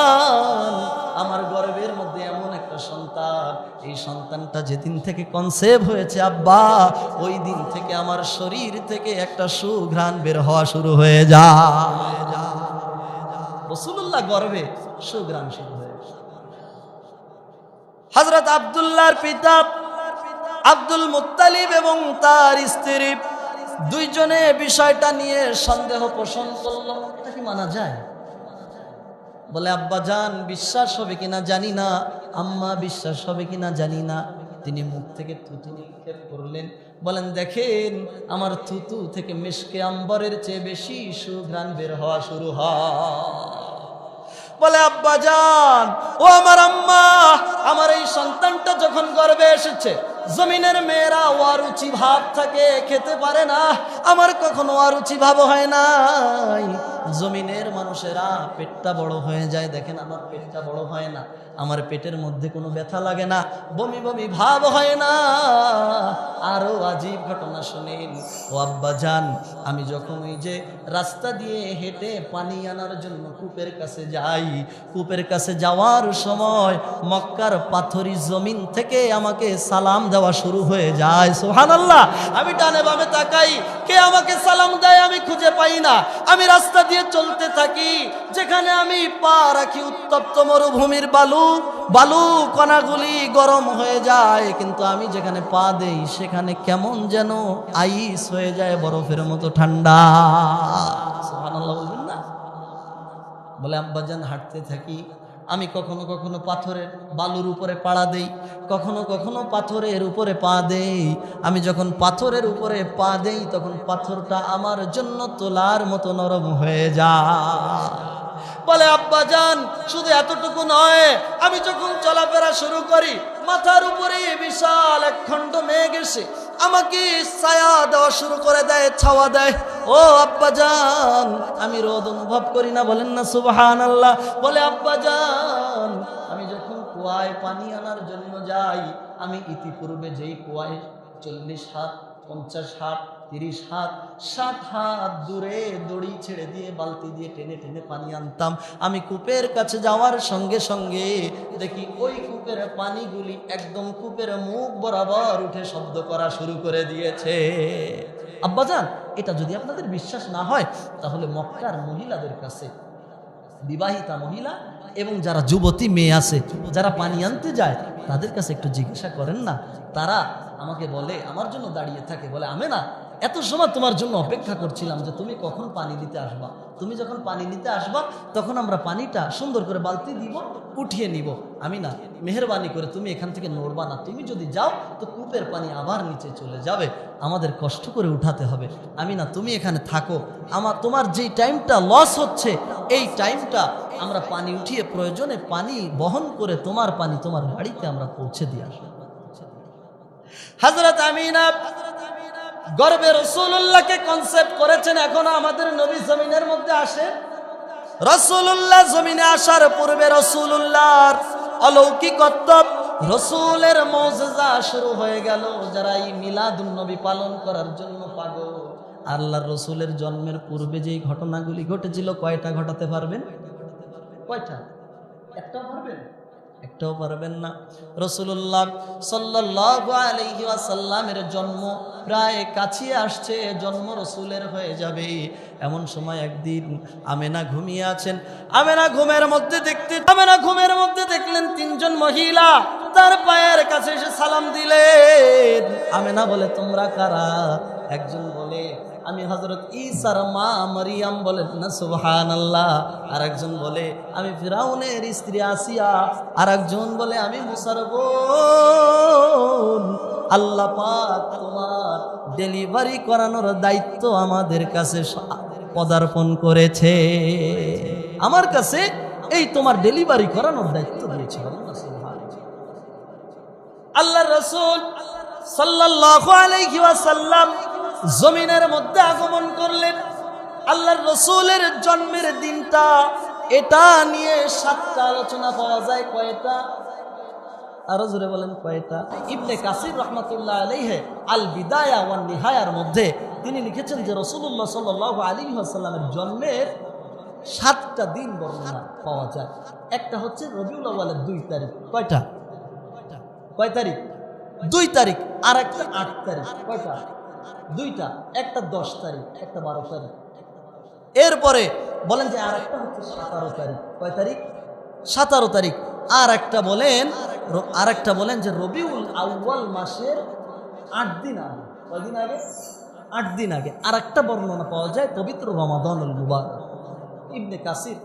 আমার গর্ভের মধ্যে এমন একটা সন্তান, এই সন্তানটা যেদিন থেকে কনসেপ্ট হয়েছে আব্বা, ওই দিন থেকে আমার শরীর থেকে একটা সুঘ্রাণ বের হওয়া শুরু হয়ে যায়। রাসূলুল্লাহ গর্ভে সুঘ্রাণ শুরু হয়ে যায়। হযরত আব্দুল্লাহর পিতা আব্দুল মুত্তালিব এবং তার স্ত্রী দুইজনে বিষয়টা নিয়ে সন্দেহ পোষণ করলো, এটা কি মানা যায়? বলে আব্বা জান, বিশ্বাস হবে কিনা জানি না, আম্মা বিশ্বাস হবে কিনা জানি না। তিনি মুখ থেকে থুতু নিক্ষেপ করলেন, বলেন দেখেন আমার থুতু থেকে মিশকে আম্বরের চেয়ে বেশি সুঘ্রাণ বের হওয়া শুরু হয়। বলে আব্বা জান, ও আমার আম্মা, আমার এই সন্তানটা যখন গর্ভে এসেছে, জমিনের মেয়েরা অরুচি ভাব থাকে, খেতে পারে না, আমার কখনো অরুচি ভাব হয় নাই। জমিনের মানুষেরা পেটটা বড় হয়ে যায়, দেখেন আমার পেটটা বড় হয় না, আমার পেটের মধ্যে কোনো ব্যথা লাগে না, বমি বমি ভাব হয় না। আরো আজীব ঘটনা শুনেন, ও আব্বা জান, আমি যখন ওই যে রাস্তা দিয়ে হেঁটে পানি আনার জন্য কূপের কাছে যাই, কূপের কাছে যাওয়ার সময় মক্কার পাথরি জমিন থেকে আমাকে সালাম দেওয়া শুরু হয়ে যায়। সুবহানাল্লাহ। আমি ডানে বামে তাকাই, কে আমাকে সালাম দেয় আমি খুঁজে পাই না। আমি রাস্তা দিয়ে চলতে থাকি, যেখানে আমি পা রাখি উত্তপ্ত মরুভূমির বালু, বালু কণাগুলি গরম হয়ে যায়, কিন্তু আমি যেখানে পা দেই সেখানে কেমন যেন আইস হয়ে যায়, বরফের মতো ঠান্ডা। সুবহানাল্লাহ বলবেন না? বলে আব্বাজান হাঁটতে থাকি, আমি কখনো কখনো পাথরের বালুর উপরে পাড়া দেই, কখনো কখনো পাথরের উপরে পা দেই। আমি যখন পাথরের উপরে পা দেই তখন পাথরটা আমার জন্য তোলার মতো নরম হয়ে যায়। বলে আব্বাজান শুধু এতটুকু নয়, আমি যখন চলাফেরা শুরু করি মাথার উপরে বিশাল এক খণ্ড মেঘ এসে আমাকে ছায়া দেওয়া শুরু করে দেয়, ছাওয়া দেয়। ও আব্বাজান, আমি রোদ অনুভব করি না? বলেন না সুবহানাল্লাহ। বলে আব্বাজান, আমি যখন কুয়ায় পানি আনার জন্য যাই, আমি ইতিপূর্বে যেই কুয়ায় 40 হাত, 50 হাত, 30 হাত, 60 হাত দূরে দড়ি ছেড়ে দিয়ে বালতি দিয়ে টেনে টেনে পানি আনতাম, আমি কূপের কাছে যাওয়ার সঙ্গে সঙ্গে দেখি ওই কূপের পানিগুলি একদম কূপের মুখ বরাবর উঠে শব্দ করা শুরু করে দিয়েছে। আব্বাজান, এটা যদি আপনাদের বিশ্বাস না হয় তাহলে মক্কার মহিলাদের কাছে, বিবাহিতা মহিলা এবং যারা যুবতী মেয়ে আছে যারা পানি আনতে যায় তাদের কাছে একটু জিজ্ঞাসা করেন না। তারা আমাকে বলে, আমার জন্য দাঁড়িয়ে থাকে, বলে আমি না এত সময় তোমার জন্য অপেক্ষা করছিলাম যে তুমি কখন পানি নিতে আসবা। তুমি যখন পানি নিতে আসবা তখন আমরা পানিটা সুন্দর করে বালতি দিব, উঠিয়ে নিব। আমি না, মেহেরবানি করে তুমি এখান থেকে নড়বা না, তুমি যদি যাও তো কূপের পানি আবার নিচে চলে যাবে, আমাদের কষ্ট করে উঠাতে হবে। আমি না, তুমি এখানে থাকো, তোমার যেই টাইমটা লস হচ্ছে এই টাইমটা আমরা পানি উঠিয়ে প্রয়োজনে পানি বহন করে তোমার পানি তোমার বাড়িতে আমরা পৌঁছে দিয়ে আসবো। হযরত আমিনা গর্বে রাসূলুল্লাহকে কনসেপ্ট করেছেন। এখনো আমাদের নবী জমিনের মধ্যে আসে, রাসূলুল্লাহ জমিনে আসার পূর্বে রাসূলুল্লাহর অলৌকিকত্ব, রাসূলের মুজিজা শুরু হয়ে গেল। যারা এই মিলাদুন নবী পালন করার জন্য পাগল, আল্লাহর রাসূলের জন্মের পূর্বে যেই ঘটনাগুলি ঘটেছিল কয়টা ঘটাতে পারবেন? কয়টা? একটাও পারবেন? একটাও পারবেন না। রাসূলুল্লাহ সাল্লাল্লাহু আলাইহি ওয়াসাল্লামের জন্ম প্রায় কাছে আসছে, জন্ম রাসূলের হয়ে যাবে। এমন সময় একদিন আমেনা ঘুমিয়ে আছেন। আমেনা ঘুমের মধ্যে দেখলেন 3 জন মহিলা তার পায়ের কাছে এসে সালাম দিলেন। আমেনা বলে, তোমরা কারা? একজন বলে, আমি হযরত ঈসার মা মারিয়াম। বলেন না সুবহানাল্লাহ। আর একজন বলে, আমি ফিরাউনের স্ত্রী আসিয়া। আর একজন বলে, আমি মুসার বোন। আল্লাহ পাক তোমার ডেলিভারি করানোর দায়িত্ব আমাদের কাছে পদার্পণ করেছে, আমার কাছে এই তোমার ডেলিভারি করানোর দায়িত্ব দিয়েছে। আল্লাহর রাসূল সাল্লাল্লাহু আলাইহি ওয়াসাল্লাম জমিনের মধ্যে আগমন করলেন। আল্লাহর রাসূলের জন্মের দিনটা, এটা নিয়ে 7টা আলোচনা পাওয়া যায়। কয়টা? আরো জোরে বলেন কয়টা? ইবনে কাসির রাহমাতুল্লাহ আলাইহি আল বিদায়া ওয়ান নিহায়ার মধ্যে তিনি লিখেছেন যে রাসূলুল্লাহ সাল্লাল্লাহু আলাইহি ওয়াসাল্লামের জন্মের 7টা দিন বর্ণনা পাওয়া যায়। একটা হচ্ছে রবিউল আউয়ালের 2 তারিখ। কয়টা? কয় তারিখ? 2 তারিখ। আর একটা 8 তারিখ। কয়টা? 2টা। একটা 10 তারিখ, একটা 12 তারিখ। এরপরে বলেন যে আর একটা হচ্ছে 17 তারিখ। কয় তারিখ? 17 তারিখ। আর একটা বলেন যে রবিউল আউয়াল মাসের 8 দিন আগে। কয়দিন আগে? 8 দিন আগে। আর একটা বর্ণনা পাওয়া যায় পবিত্র রমাদানুল মুবারক। ইবনে কাসির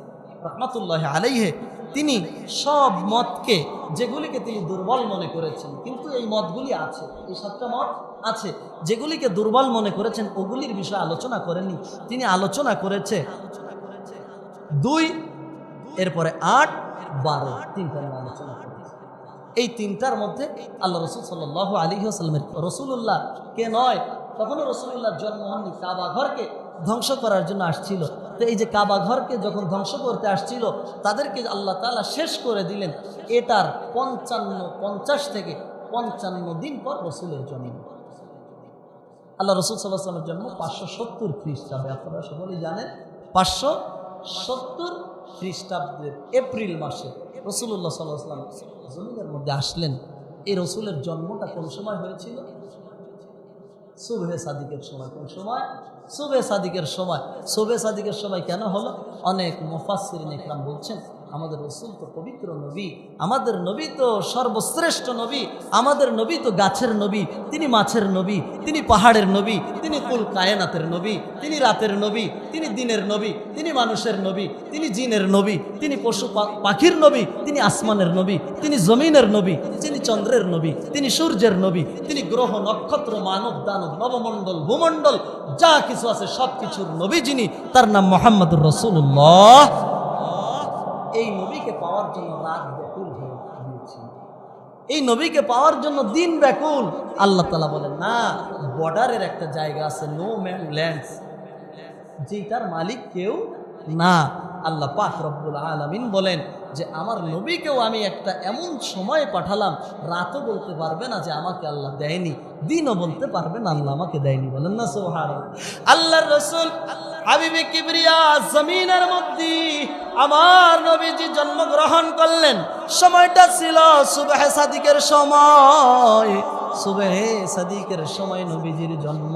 রাহমাতুল্লাহি আলাইহি তিনি সব মতকে, যেগুলিকে তিনি দুর্বল মনে করেছেন, কিন্তু এই মতগুলি আছে, এই 7টা মত আছে, যেগুলিকে দুর্বল মনে করেছেন ওগুলির বিষয়ে আলোচনা করেননি। তিনি আলোচনা করেছে 2, এরপরে 8, 12, 3টা নিয়ে আলোচনা করেছে। এই 3টার মধ্যে আল্লাহ রাসূল সাল্লাল্লাহু আলাইহি ওয়াসাল্লামের, রাসূলুল্লাহ কে নয়, তখনও রাসূলুল্লাহর জন্ম হয়নি, কাবা ঘরকে ধ্বংস করার জন্য আসছিল। তো এই যে কাবা ঘরকে যখন ধ্বংস করতে আসছিল তাদেরকে আল্লাহ তাআলা শেষ করে দিলেন। এটার 50 থেকে 55 দিন পর রাসূলের জন্ম। আল্লাহ রাসূল সাল্লাল্লাহু আলাইহি ওয়াসাল্লামের জন্ম 570 খ্রিস্টাব্দে। আপনারা সকলেই জানেন 570 খ্রিস্টাব্দের এপ্রিল মাসে রাসূলুল্লাহ সাল্লাল্লাহু আলাইহি ওয়াসাল্লাম জমিনের মধ্যে আসলেন। এই রাসূলের জন্মটা কোন সময় হয়েছিল? সুবহে সাদিকের সময়। কোন সময়? সুবহে সাদিকের সময়। সুবহে সাদিকের সময় কেন হলো? অনেক মুফাসসিরিন ইকরাম বলছেন আমাদের রসুল তো পবিত্র নবী, আমাদের নবী তো সর্বশ্রেষ্ঠ নবী, আমাদের নবী তো গাছের নবী, তিনি মাছের নবী, তিনি পাহাড়ের নবী, তিনি কুল কায়নাতের নবী, তিনি রাতের নবী, তিনি দিনের নবী, তিনি মানুষের নবী, তিনি জিনের নবী, তিনি পশু পাখির নবী, তিনি আসমানের নবী, তিনি জমিনের নবী, তিনি চন্দ্রের নবী, তিনি সূর্যের নবী, তিনি গ্রহ নক্ষত্র মানব দানব নবমণ্ডল ভূমণ্ডল যা কিছু আছে সব কিছুর নবী যিনি, তার নাম মুহাম্মদুর রাসূলুল্লাহ। এই নবীকে পাওয়ার জন্য রাত ব্যাকুল হয়ে গিয়েছিল, এই নবীকে পাওয়ার জন্য দিন ব্যাকুল। আল্লাহ তাআলা বলেন না, বর্ডারের একটা জায়গা আছে, নো ম্যান ল্যান্ডস, যেটার মালিক কেউ না। আল্লাহ পাক রব্বুল আলামিন বলেন যে আমার নবীকেও আমি একটা এমন সময় পাঠালাম, রাতও বলতে পারবে না যে আমাকে আল্লাহ দেয়নি, দিনও বলতে পারবে না আল্লাহ আমাকে দেয়নি। বলেন না সুবহানাল্লাহ। আল্লাহর রাসূল হাবিবে কিবরিয়া জমিনের মধ্যে আমার নবীজি জন্মগ্রহণ করলেন, সময়টা ছিল সুবহে সাদিকের সময়। সুবহে সাদিকের সময় নবীজির জন্ম,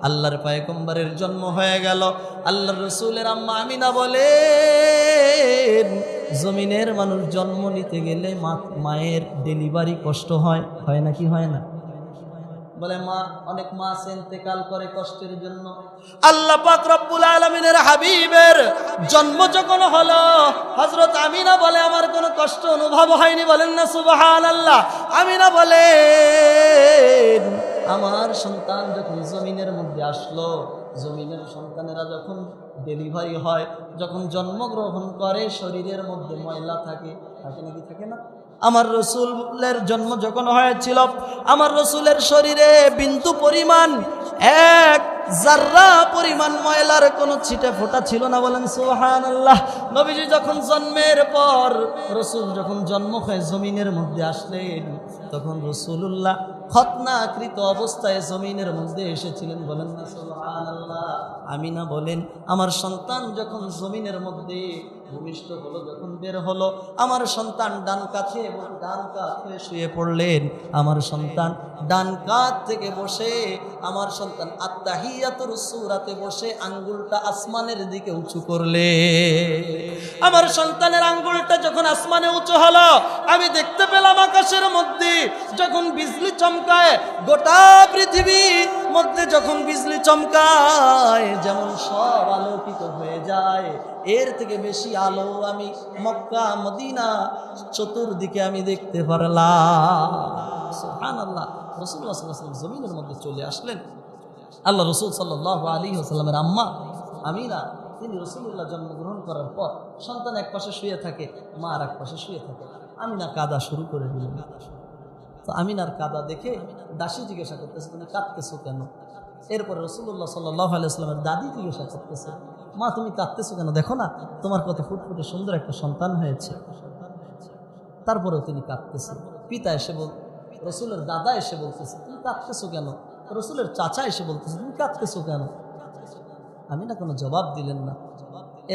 আল্লাহর পয়গম্বরের জন্ম হয়ে গেল। আল্লাহর রাসূলের আম্মা আমিনা বলেন, জমিনের মানুষ জন্ম নিতে গেলে মায়ের ডেলিভারি কষ্ট হয়, হয় নাকি হয় না? বলে মা, অনেক মা ইন্তেকাল করে কষ্টের জন্য। আল্লাহ পাক রব্বুল আলামিনের হাবিবের জন্ম যখন হলো, হযরত আমিনা বলে আমার কোনো কষ্ট অনুভব হয়নি। বলেন না সুবহানাল্লাহ। আমিনা বলেন আমার সন্তান যখন জমিনের মধ্যে আসলো, জমিনের সন্তানেরা যখন ডেলিভারি হয়, যখন জন্মগ্রহণ করে, শরীরের মধ্যে ময়লা থাকে, থাকে নাকি থাকে না? আমার রসুলের জন্ম যখন হয়েছিল, আমার রসুলের শরীরে বিন্দু পরিমাণ, এক জাররা পরিমাণ ময়লার কোনো ছিটে ফোঁটা ছিল না। বলেন সুবহানাল্লাহ। নবীজি যখন জন্মের পর, রসুল যখন জন্ম হয়ে জমিনের মধ্যে আসলেন, তখন রসুলুল্লাহ খতনাকৃত অবস্থায় জমিনের মধ্যে এসেছিলেন। বলেন না সুবহানাল্লাহ। আমিনা বলেন আমার সন্তান যখন জমিনের মধ্যে ভূমিষ্ঠ হলো, যখন বের হলো, আমার সন্তান ডান কাছে এবং ডান কাত হয়ে শুয়ে পড়লেন। আমার সন্তান ডান কাত থেকে বসে, আমার সন্তান আত্তাহিয়াতুর সূরাতে বসে আঙ্গুলটা আসমানের দিকে উঁচু করলে। আমার সন্তানের আঙ্গুলটা যখন আসমানে উঁচু হলো, আমি দেখতে পেলাম আকাশের মধ্যে যখন বিজলি চমকায়, গোটা পৃথিবীর মধ্যে যখন বিজলি চমকায়, যেমন সব আলোকিত হয়ে যায়, এর থেকে বেশি আলো আমি মক্কা মদিনা চতুর্দিকে আমি দেখতে পারলাম। সুবহানাল্লাহ। রাসূলুল্লাহ সাল্লাল্লাহু আলাইহি ওয়াসাল্লাম জমিনের মধ্যে চলে আসলেন। আল্লাহ রাসূল সাল্লাল্লাহু আলাইহি ওয়াসাল্লামের আম্মা আমিনা, তিনি রাসূলুল্লাহ জন্মগ্রহণ করার পর সন্তান এক পাশে শুয়ে থাকে, মা আর এক পাশে শুয়ে থাকে। আমিনা কাঁদা শুরু করে দিলেন। তো আমিনার কাঁদা দেখে দাসী জিজ্ঞাসা করতেছে, তুমি কাঁদতেছো কেন? এরপরে রাসূলুল্লাহ সাল্লাল্লাহু আলাইহি ওয়াসাল্লামের দাদি জিজ্ঞাসা করতেছে, মা তুমি কাঁদতেছো কেন? দেখো না তোমার কত ফুটফুটে সুন্দর একটা সন্তান হয়েছে। তারপরেও তিনি কাঁদতেছে। পিতা এসে রসুলের দাদা এসে বলতেছে তুমি কাঁদতেছো কেন? রসুলের চাচা এসে বলতেছে তুমি কাঁদতেছো কেন? আমিনা কোনো জবাব দিলেন না।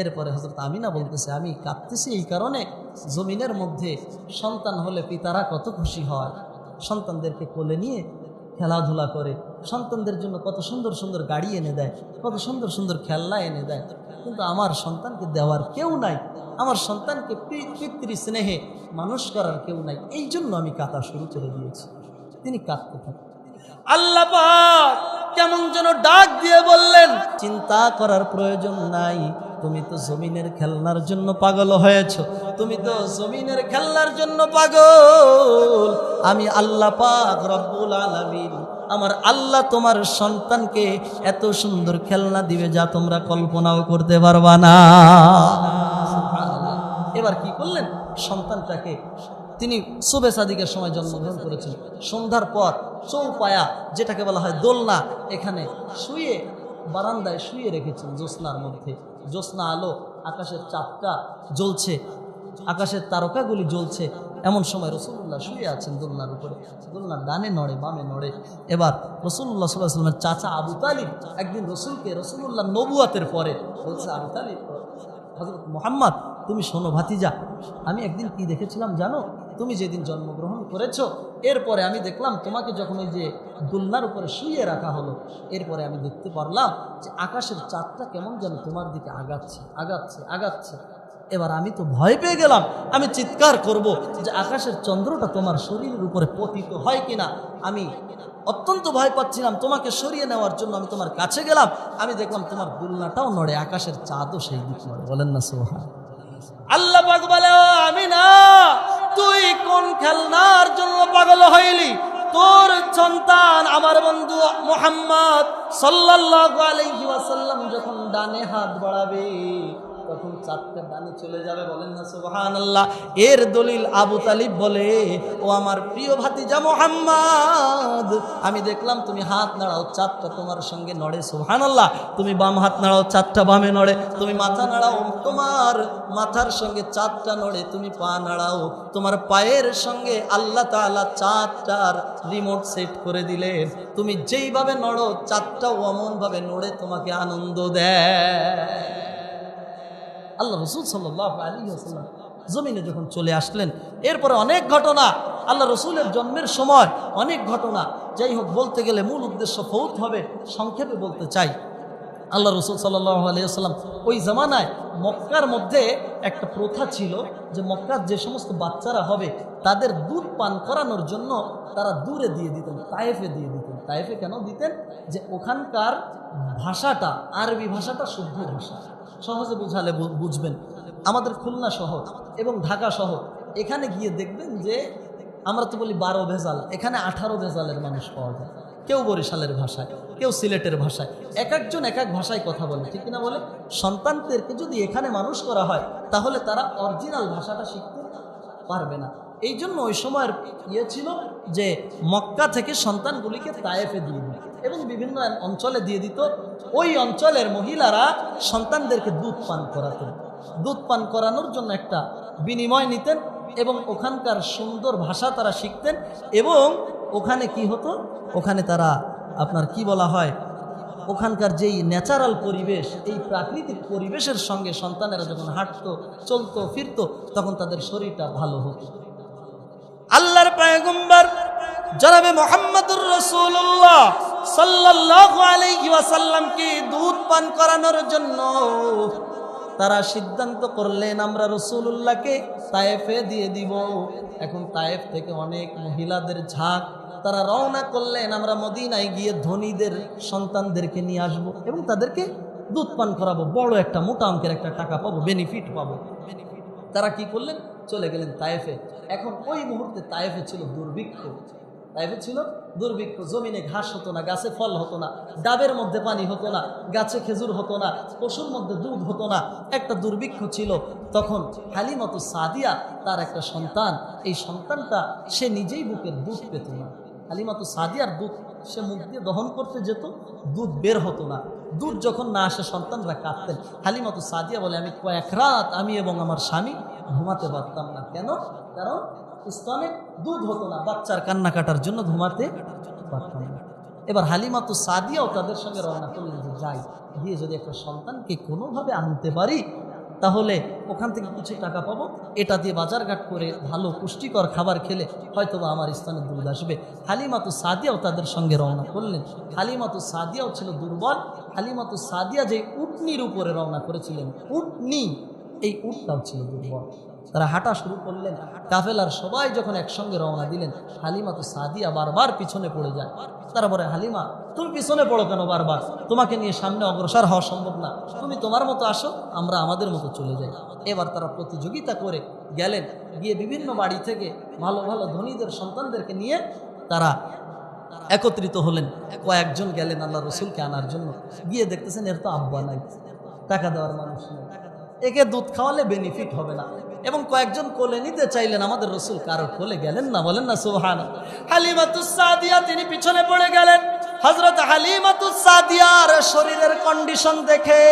এরপরে হযরত আমিনা বলতেছে আমি কাঁদতেছি এই কারণে, জমিনের মধ্যে সন্তান হলে পিতারা কত খুশি হয়, সন্তানদেরকে কোলে নিয়ে খেলাধুলা করে, সন্তানদের জন্য কত সুন্দর সুন্দর গাড়ি এনে দেয়, কত সুন্দর সুন্দর খেলনা এনে দেয়। কিন্তু আমার সন্তানকে দেওয়ার কেউ নাই, আমার সন্তানকে পিতৃ স্নেহে মানুষ করার কেউ নাই, এই জন্য আমি কাঁদা শুরু করে দিয়েছি। তিনি কাঁদতে থাকেন। আল্লাহ পাক কেমন যেন ডাক দিয়ে বললেন, চিন্তা করার প্রয়োজন নাই, তুমি তো জমিনের খেলনার জন্য পাগল হয়েছো, তুমি তো জমিনের খেলনার জন্য পাগল। আমি আল্লাহ পাক রব্বুল আলামিন, আমার আল্লাহ তোমার সন্তানকে এত সুন্দর খেলনা দিবে যা তোমরা কল্পনাও করতে পারবা না। এবার কি করলেন, সন্তানটাকে তিনি সুবে সাদিকের সময় জন্মগ্রহণ করেছেন, সন্ধ্যার পর চৌপায়া যেটাকে বলা হয় দোলনা, এখানে শুয়ে বারান্দায় শুয়ে রেখেছেন জ্যোৎস্নার মধ্যে। জ্যোৎস্না আলো, আকাশের চাঁদটা জ্বলছে, আকাশের তারকাগুলি জ্বলছে, এমন সময় রাসূলুল্লাহ শুয়ে আছেন দোলনার উপরে, দোলনার ডানে নড়ে বামে নড়ে। এবার রাসূলুল্লাহ সাল্লাল্লাহু আলাইহি ওয়াসাল্লামের চাচা আবু তালিব একদিন রাসূলকে, রাসূলুল্লাহ নবুয়াতের পরে বলছে, আবু তালিব, হযরত মুহাম্মদ তুমি শোনো ভাতিজা, আমি একদিন কি দেখেছিলাম জানো? তুমি যেদিন জন্মগ্রহণ করেছো এরপরে আমি দেখলাম তোমাকে যখন ওই যে দোলনার উপরে শুয়ে রাখা হলো, এরপরে আমি দেখতে পারলাম যে আকাশের চাঁদটা কেমন যেন তোমার দিকে আগাচ্ছে আগাচ্ছে আগাচ্ছে। এবার আমি তো ভয় পেয়ে গেলাম, আমি চিৎকার করব যে আকাশের চন্দ্রটা তোমার শরীরের উপরে পতিত হয় কিনা। আমি অত্যন্ত ভয় পাচ্ছিলাম, তোমাকে সরিয়ে নেওয়ার জন্য আমি তোমার কাছে গেলাম, আমি দেখলাম তোমার দুলনাটাও নড়ে, আকাশের চাঁদও সেই দিক নড়ে। বলেন না সুবহান। আল্লাহ পাক বলে, আমি না, তুই কোন খেলনার জন্য পাগল হইলি? তোর সন্তান আমার বন্ধু মুহাম্মদ সাল্লাল্লাহু আলাইহি ওয়াসাল্লাম যখন ডানে হাত বাড়াবে তখন চাঁদটা ডানে চলে যাবে। বলেন না সুবহানাল্লাহ। এর দলিল আবু তালিব বলে, ও আমার প্রিয় ভাতিজা মুহাম্মদ, আমি দেখলাম তুমি হাত নাড়াও, চাঁদটা তোমার সঙ্গে নড়ে। সুবহানাল্লাহ। তুমি বাম হাত নাড়াও, চাঁদটা বামে নড়ে। তুমি মাথা নাড়াও, তোমার মাথার সঙ্গে চাঁদটা নড়ে। তুমি পা নাড়াও, তোমার পায়ের সঙ্গে আল্লাহ তাআলা চাঁদটার রিমোট সেট করে দিলেন। তুমি যেইভাবে নড়ো চাঁদটাও অমনভাবে নড়ে তোমাকে আনন্দ দেয়। আল্লাহ রসুল সাল্লাল্লাহু আলাইহি ওয়াসাল্লাম জমিনে যখন চলে আসলেন, এরপরে অনেক ঘটনা, আল্লাহ রসুলের জন্মের সময় অনেক ঘটনা। যাই হোক, বলতে গেলে মূল উদ্দেশ্য ফৌত হবে, সংক্ষেপে বলতে চাই। আল্লাহ রসুল সাল্লাল্লাহু আলাইহি ওয়াসাল্লাম ওই জামানায় মক্কার মধ্যে একটা প্রথা ছিল যে মক্কার যে সমস্ত বাচ্চারা হবে তাদের দুধ পান করানোর জন্য তারা দূরে দিয়ে দিতেন, তায়েফে দিয়ে দিতেন। তায়েফে কেন দিতেন? যে ওখানকার ভাষাটা, আরবি ভাষাটা শুদ্ধ ভাষা, সহজে বোঝালে বুঝবেন। আমাদের খুলনা শহর এবং ঢাকা শহর, এখানে গিয়ে দেখবেন যে আমরা তো বলি 12 ভেজাল, এখানে 18 ভেজালের মানুষ পাওয়া যায়। কেউ বরিশালের ভাষায়, কেউ সিলেটের ভাষায়, এক একজন এক এক ভাষায় কথা বলে, ঠিক কিনা বলে? সন্তানদেরকে যদি এখানে মানুষ করা হয় তাহলে তারা অরিজিনাল ভাষাটা শিখতে পারবে না। এই জন্য ওই সময়ের ছিল যে মক্কা থেকে সন্তানগুলিকে তায়েফে দিয়ে দিত এবং বিভিন্ন অঞ্চলে দিয়ে দিত। ওই অঞ্চলের মহিলারা সন্তানদেরকে দুধ পান করাতেন, দুধ পান করানোর জন্য একটা বিনিময় নিতেন এবং ওখানকার সুন্দর ভাষা তারা শিখতেন। এবং ওখানে কি হতো, ওখানে তারা আপনার কি বলা হয়, ওখানকার যেই ন্যাচারাল পরিবেশ, এই প্রাকৃতিক পরিবেশের সঙ্গে সন্তানেরা যখন হাঁটতো, চলতো, ফিরতো, তখন তাদের শরীরটা ভালো হতো। আল্লাহর পয়গম্বর জনাবে মুহাম্মদুর রাসূলুল্লাহ সাল্লাল্লাহু আলাইহি ওয়াসাল্লামকে দুধ পান করানোর জন্য তারা সিদ্ধান্ত করলেন আমরা রাসূলুল্লাহকে তায়েফে দিয়ে দিব। এখন তায়েফ থেকে অনেক মহিলাদের ঝাঁক, তারা রওনা করলেন, আমরা মদিনায় গিয়ে ধনীদের সন্তানদেরকে নিয়ে আসব এবং তাদেরকে দুধ পান করাবো, বড় একটা মোটা অঙ্কের একটা টাকা পাবো, বেনিফিট পাবো। তারা কি করলেন? চলে গেলেন তায়েফে। এখন ওই মুহূর্তে তায়েফে ছিল দুর্ভিক্ষ, তায়েফে ছিল দুর্ভিক্ষ। জমিনে ঘাস হতো না, গাছে ফল হতো না, ডাবের মধ্যে পানি হতো না, গাছে খেজুর হতো না, পশুর মধ্যে দুধ হতো না, একটা দুর্ভিক্ষ ছিল। তখন হালিমাতুস সাদিয়া তার একটা সন্তান, এই সন্তানটা সে নিজেই বুকের দুধ পেত না। হালিমাতুস সাদিয়ার দুধ সে মুখ দিয়ে দহন করতে যেত, দুধ বের হতো না। দুধ যখন না আসে সন্তানরা কাঁদতেন। হালিমাতুস সাদিয়া বলে, আমি কয়েক রাত আমি এবং আমার স্বামী ঘুমাতে পারতাম না। কেন? কারণ স্তনে দুধ হতো না, বাচ্চার কান্না কাটার জন্য ঘুমাতে পারতাম না। এবার হালিমাতুস সাদিয়াও তাদের সঙ্গে রওনা করলেন যে যাই, গিয়ে যদি একটা সন্তানকে কোনোভাবে আনতে পারি তাহলে ওখান থেকে কিছু টাকা পাবো, এটা দিয়ে বাজারঘাট করে ভালো পুষ্টিকর খাবার খেলে হয়তোবা আমার স্থানে দুধ আসবে। হালিমাতুস সাদিয়াও তাদের সঙ্গে রওনা করলেন। হালিমাতুস সাদিয়াও ছিল দুর্বল। হালিমাতুস সাদিয়া যে উটনির উপরে রওনা করেছিলেন, উটনি, এই উটটাও ছিল দুর্বল। তারা হাঁটা শুরু করলেন। কাফেলার সবাই যখন একসঙ্গে রওনা দিলেন, হালিমাতুস সাদিয়া বারবার পিছনে পড়ে যায়। তারা বলে, হালিমা তুমি পিছনে পড়ো কেন বারবার? তোমাকে নিয়ে সামনে অগ্রসর হওয়া সম্ভব না, তুমি তোমার মতো আসো, আমরা আমাদের মতো চলে যাই। এবার তারা প্রতিযোগিতা করে গেলেন, গিয়ে বিভিন্ন বাড়ি থেকে ভালো ভালো ধনীদের সন্তানদেরকে নিয়ে তারা একত্রিত হলেন। কয়েকজন গেলেন আল্লাহ রসুলকে আনার জন্য। গিয়ে দেখতেছেন এর তো আব্বা নাই, টাকা দেওয়ার মানুষ নেই, একে দুধ খাওয়ালে বেনিফিট হবে না। এবং কয়েকজন কোলে নিতে চাইলেন, আমাদের রসুল কারো কোলে গেলেন না। বলেন না সুবহানাল্লাহ। হালিমাতুস সাদিয়া তিনি পিছনে পড়ে গেলেন। হযরত হালিমাতুস সাদিয়ার শরীরের কন্ডিশন দেখে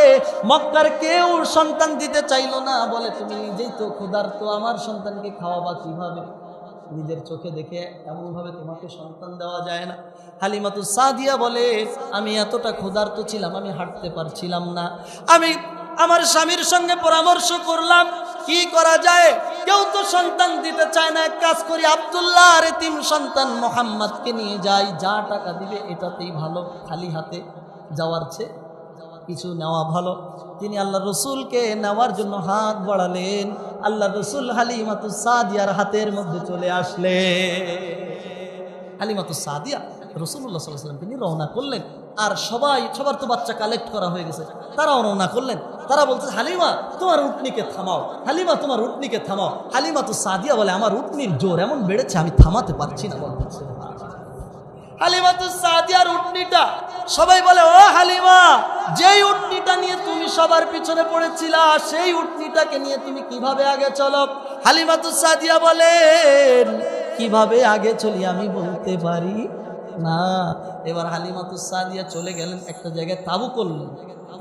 মক্কার কেউ সন্তান দিতে চাইল না। বলে, তুমি নিজেই তো ক্ষুধার্ত, আমার সন্তানকে খাওয়াবা কিভাবে? নিজের চোখে দেখে এমনভাবে তোমাকে সন্তান দেওয়া যায় না। হালিমাতুস সাদিয়া বলে, আমি এতটা ক্ষুধার্ত ছিলাম, আমি হাঁটতে পারছিলাম না। আমি আমার স্বামীর সঙ্গে পরামর্শ করলাম কি করা যায়, কেউ তো সন্তান দিতে চায় না। এক কাজ করি, আব্দুল্লাহ আর এতিম সন্তান মোহাম্মদকে নিয়ে যাই, যা টাকা দিবে এটাতেই ভালো, খালি হাতে যাওয়ার চেয়ে কিছু নেওয়া ভালো। তিনি আল্লাহ রসুলকে নেওয়ার জন্য হাত বাড়ালেন, আল্লাহ রসুল হালিমাতুস সাদিয়ার হাতের মধ্যে চলে আসলেন। হালিমাতুস সাদিয়া রাসূলুল্লাহ সাল্লাল্লাহু আলাইহি ওয়াসাল্লাম তিনি রওনা করলেন, আর সবার তো বাচ্চা কালেক্ট করা হয়ে গেছে, তারাও রওনা করলেন। তারা বলছে, হালিমা তোমার উটনিকে থামাও, হালিমা তোমার উটনিকে থামাও। হালিমাতুস সাদিয়া বলে, আমার উটনির জোর এমন বেড়েছে আমি থামাতে পারছি না। হালিমাতুস সাদিয়ার উটনিটা, সবাই বলে, ও হালিমা, যেই উটনিটা নিয়ে তুমি সবার পিছনে পড়েছিলা সেই উটনিটাকে নিয়ে তুমি কিভাবে আগে চলো? হালিমাতুস সাদিয়া বলেন, কিভাবে আগে চলি আমি বলতে পারি না। এবার হালিমাতুস সাদিয়া চলে গেলেন একটা জায়গায়, তাবু করলেন।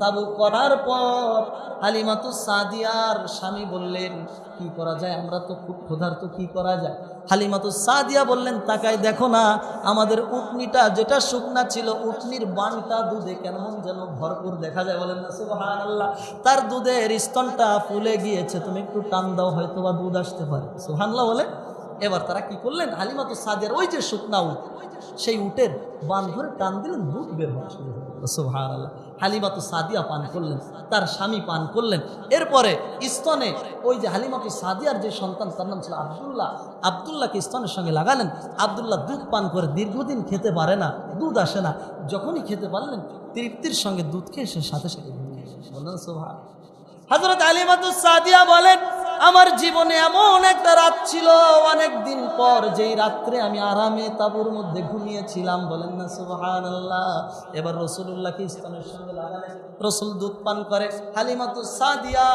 তাবু করার পর হালিমাতুস সাদিয়ার স্বামী বললেন, কি করা যায়, আমরা তো খুব ক্ষুধার্ত, কি করা যায়? হালিমাতুস সাদিয়া বললেন, তাকায় দেখো না, আমাদের উটনিটা যেটা শুকনা ছিল, উটনির বানটা দুধে কেমন যেন ভরপুর দেখা যায়, বলেন না সুবহানাল্লাহ। তার দুধের স্তনটা ফুলে গিয়েছে, তুমি একটু টান দাও, হয়তো বা দুধ আসতে পারে। সুবহানাল্লাহ বলে। এবার তারা কি করলেন, হালিমাতুস সাদিয়ার ওই যে শুকনা উট, সেই উটের বান ধরে টান দিলেন, দুধ বের হওয়া শুরু হলো। সুবহানাল্লাহ। হালিমাতুস সাদিয়া পান করলেন, তার স্বামী পান করলেন। এরপরে স্তনে ওই যে হালিমাতুস সাদিয়ার যে সন্তান, তার নাম ছিল আব্দুল্লাহ, আব্দুল্লাহকে স্তনের সঙ্গে লাগালেন। আব্দুল্লাহ দুধ পান করে দীর্ঘদিন খেতে পারে না, দুধ আসে না। যখনই খেতে পারলেন, তৃপ্তির সঙ্গে দুধ খেয়ে সে সাথে সাথে বললেন সুবহানাল্লাহ। হযরত হালিমাতুস সাদিয়া বলেন, আমার জীবনে এমন একটা রাত ছিল অনেক দিন পর, যেই রাত্রে আমি আরামে তাঁবুর মধ্যে ঘুমিয়েছিলাম, বলেন না সুবহানাল্লাহ। এবার রাসূলুল্লাহকে স্তনের সঙ্গে লাগালেন, রাসূল দুধ পান করে। হালিমাতুস সাদিয়া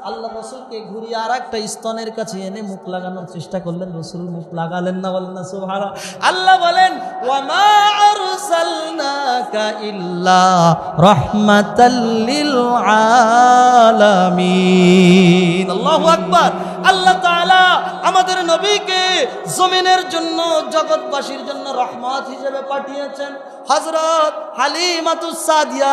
আল্লাহ রাসূলকে ঘুরিয়ে আর একটা স্তনের কাছে এনে মুখ লাগানোর চেষ্টা করলেন, রাসূল মুখ লাগালেন না, বলেন না সুবহানাল্লাহ। আল্লাহ বলেন, ওয়া মা আরসালনাকা ইল্লা রাহমাতাল লিল আলামিন। আল্লাহু আকবার। আল্লাহ তাআলা আমাদের নবীকে জমিনের জন্য, জগৎবাসীর জন্য রহমত হিসেবে পাঠিয়েছেন। হযরত হালিমাতুস সাদিয়া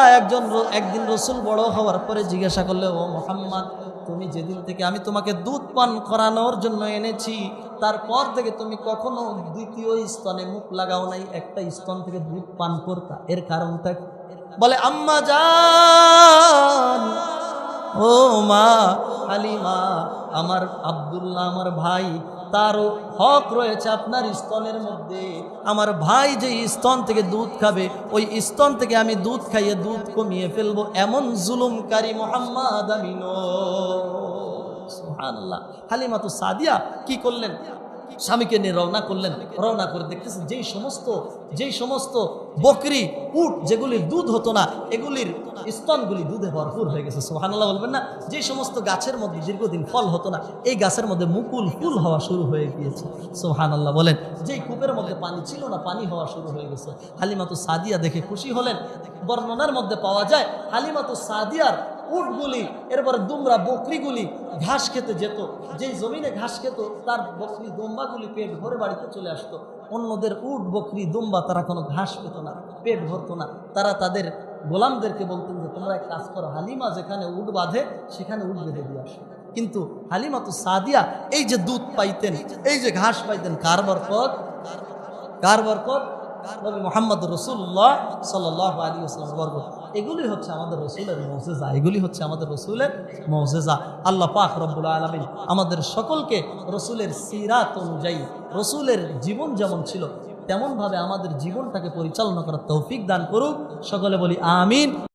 একদিন রাসূল বড় হওয়ার পরে জিজ্ঞাসা করলে, ও মুহাম্মদ, তুমি যেদিন থেকে আমি তোমাকে দুধ পান করানোর জন্য এনেছি, তারপর থেকে তুমি কখনো দ্বিতীয় স্তনে মুখ লাগাও নাই, একটা স্তন থেকে দুধ পান করতা, এর কারণটা কি? বলে, আম্মা জান, ও মা হালিমা, আমার আব্দুল্লাহ আমার ভাই, তারও হক রয়েছে আপনার স্তনের মধ্যে। আমার ভাই যে স্তন থেকে দুধ খাবে, ওই স্তন থেকে আমি দুধ খাইয়ে দুধ কমিয়ে ফেলবো, এমন জুলুমকারী মুহাম্মদ আমি নই। সুবহানাল্লাহ। হালিমাতুস সাদিয়া কি করলেন, স্বামীকে নিয়ে রওনা করলেন। রওনা করে দেখতেছেন যেই সমস্ত বকরি, উট যেগুলির দুধ হতো না, এগুলির স্তনগুলি দুধে ভরপুর হয়ে গেছে। সুবহানাল্লাহ বলবেন না। যে সমস্ত গাছের মধ্যে দীর্ঘদিন ফল হতো না, এই গাছের মধ্যে মুকুল ফুল হওয়া শুরু হয়ে গিয়েছে। সুবহানাল্লাহ বলেন। যেই কূপের মধ্যে পানি ছিল না, পানি হওয়া শুরু হয়ে গেছে। হালিমাতুস সাদিয়া দেখে খুশি হলেন। বর্ণনার মধ্যে পাওয়া যায়, হালিমাতুস সাদিয়ার উটগুলি, এরপরে দুমরা বকরিগুলি ঘাস খেতে যেত, যেই জমিনে ঘাস খেত, তার বকরি দুম্বাগুলি পেট ভরে বাড়িতে চলে আসতো। অন্যদের উট বকরি দুম্বা তারা কোনো ঘাস পেত না, পেট ভরতো না। তারা তাদের গোলামদেরকে বলতেন যে, তোমরা এক কাজ করো, হালিমা যেখানে উট বাঁধে সেখানে উট বেঁধে দিয়ে আসো। কিন্তু হালিমাতুস সাদিয়া এই যে দুধ পাইতেন, এই যে ঘাস পাইতেন, কার বরকত? নবী মুহাম্মদ রাসূলুল্লাহ সাল্লাল্লাহু আলাইহি ওয়াসাল্লামের বরকত। এগুলি হচ্ছে আমাদের রাসূলের মুজিজা, এগুলি হচ্ছে আমাদের রাসূলের মুজিজা। আল্লাহ পাক রব্বুল আলামিন আমাদের সকলকে রাসূলের সিরাত অনুযায়ী, রাসূলের জীবন যেমন ছিল তেমনভাবে আমাদের জীবনটাকে পরিচালনা করার তৌফিক দান করুক। সকলে বলি আমিন।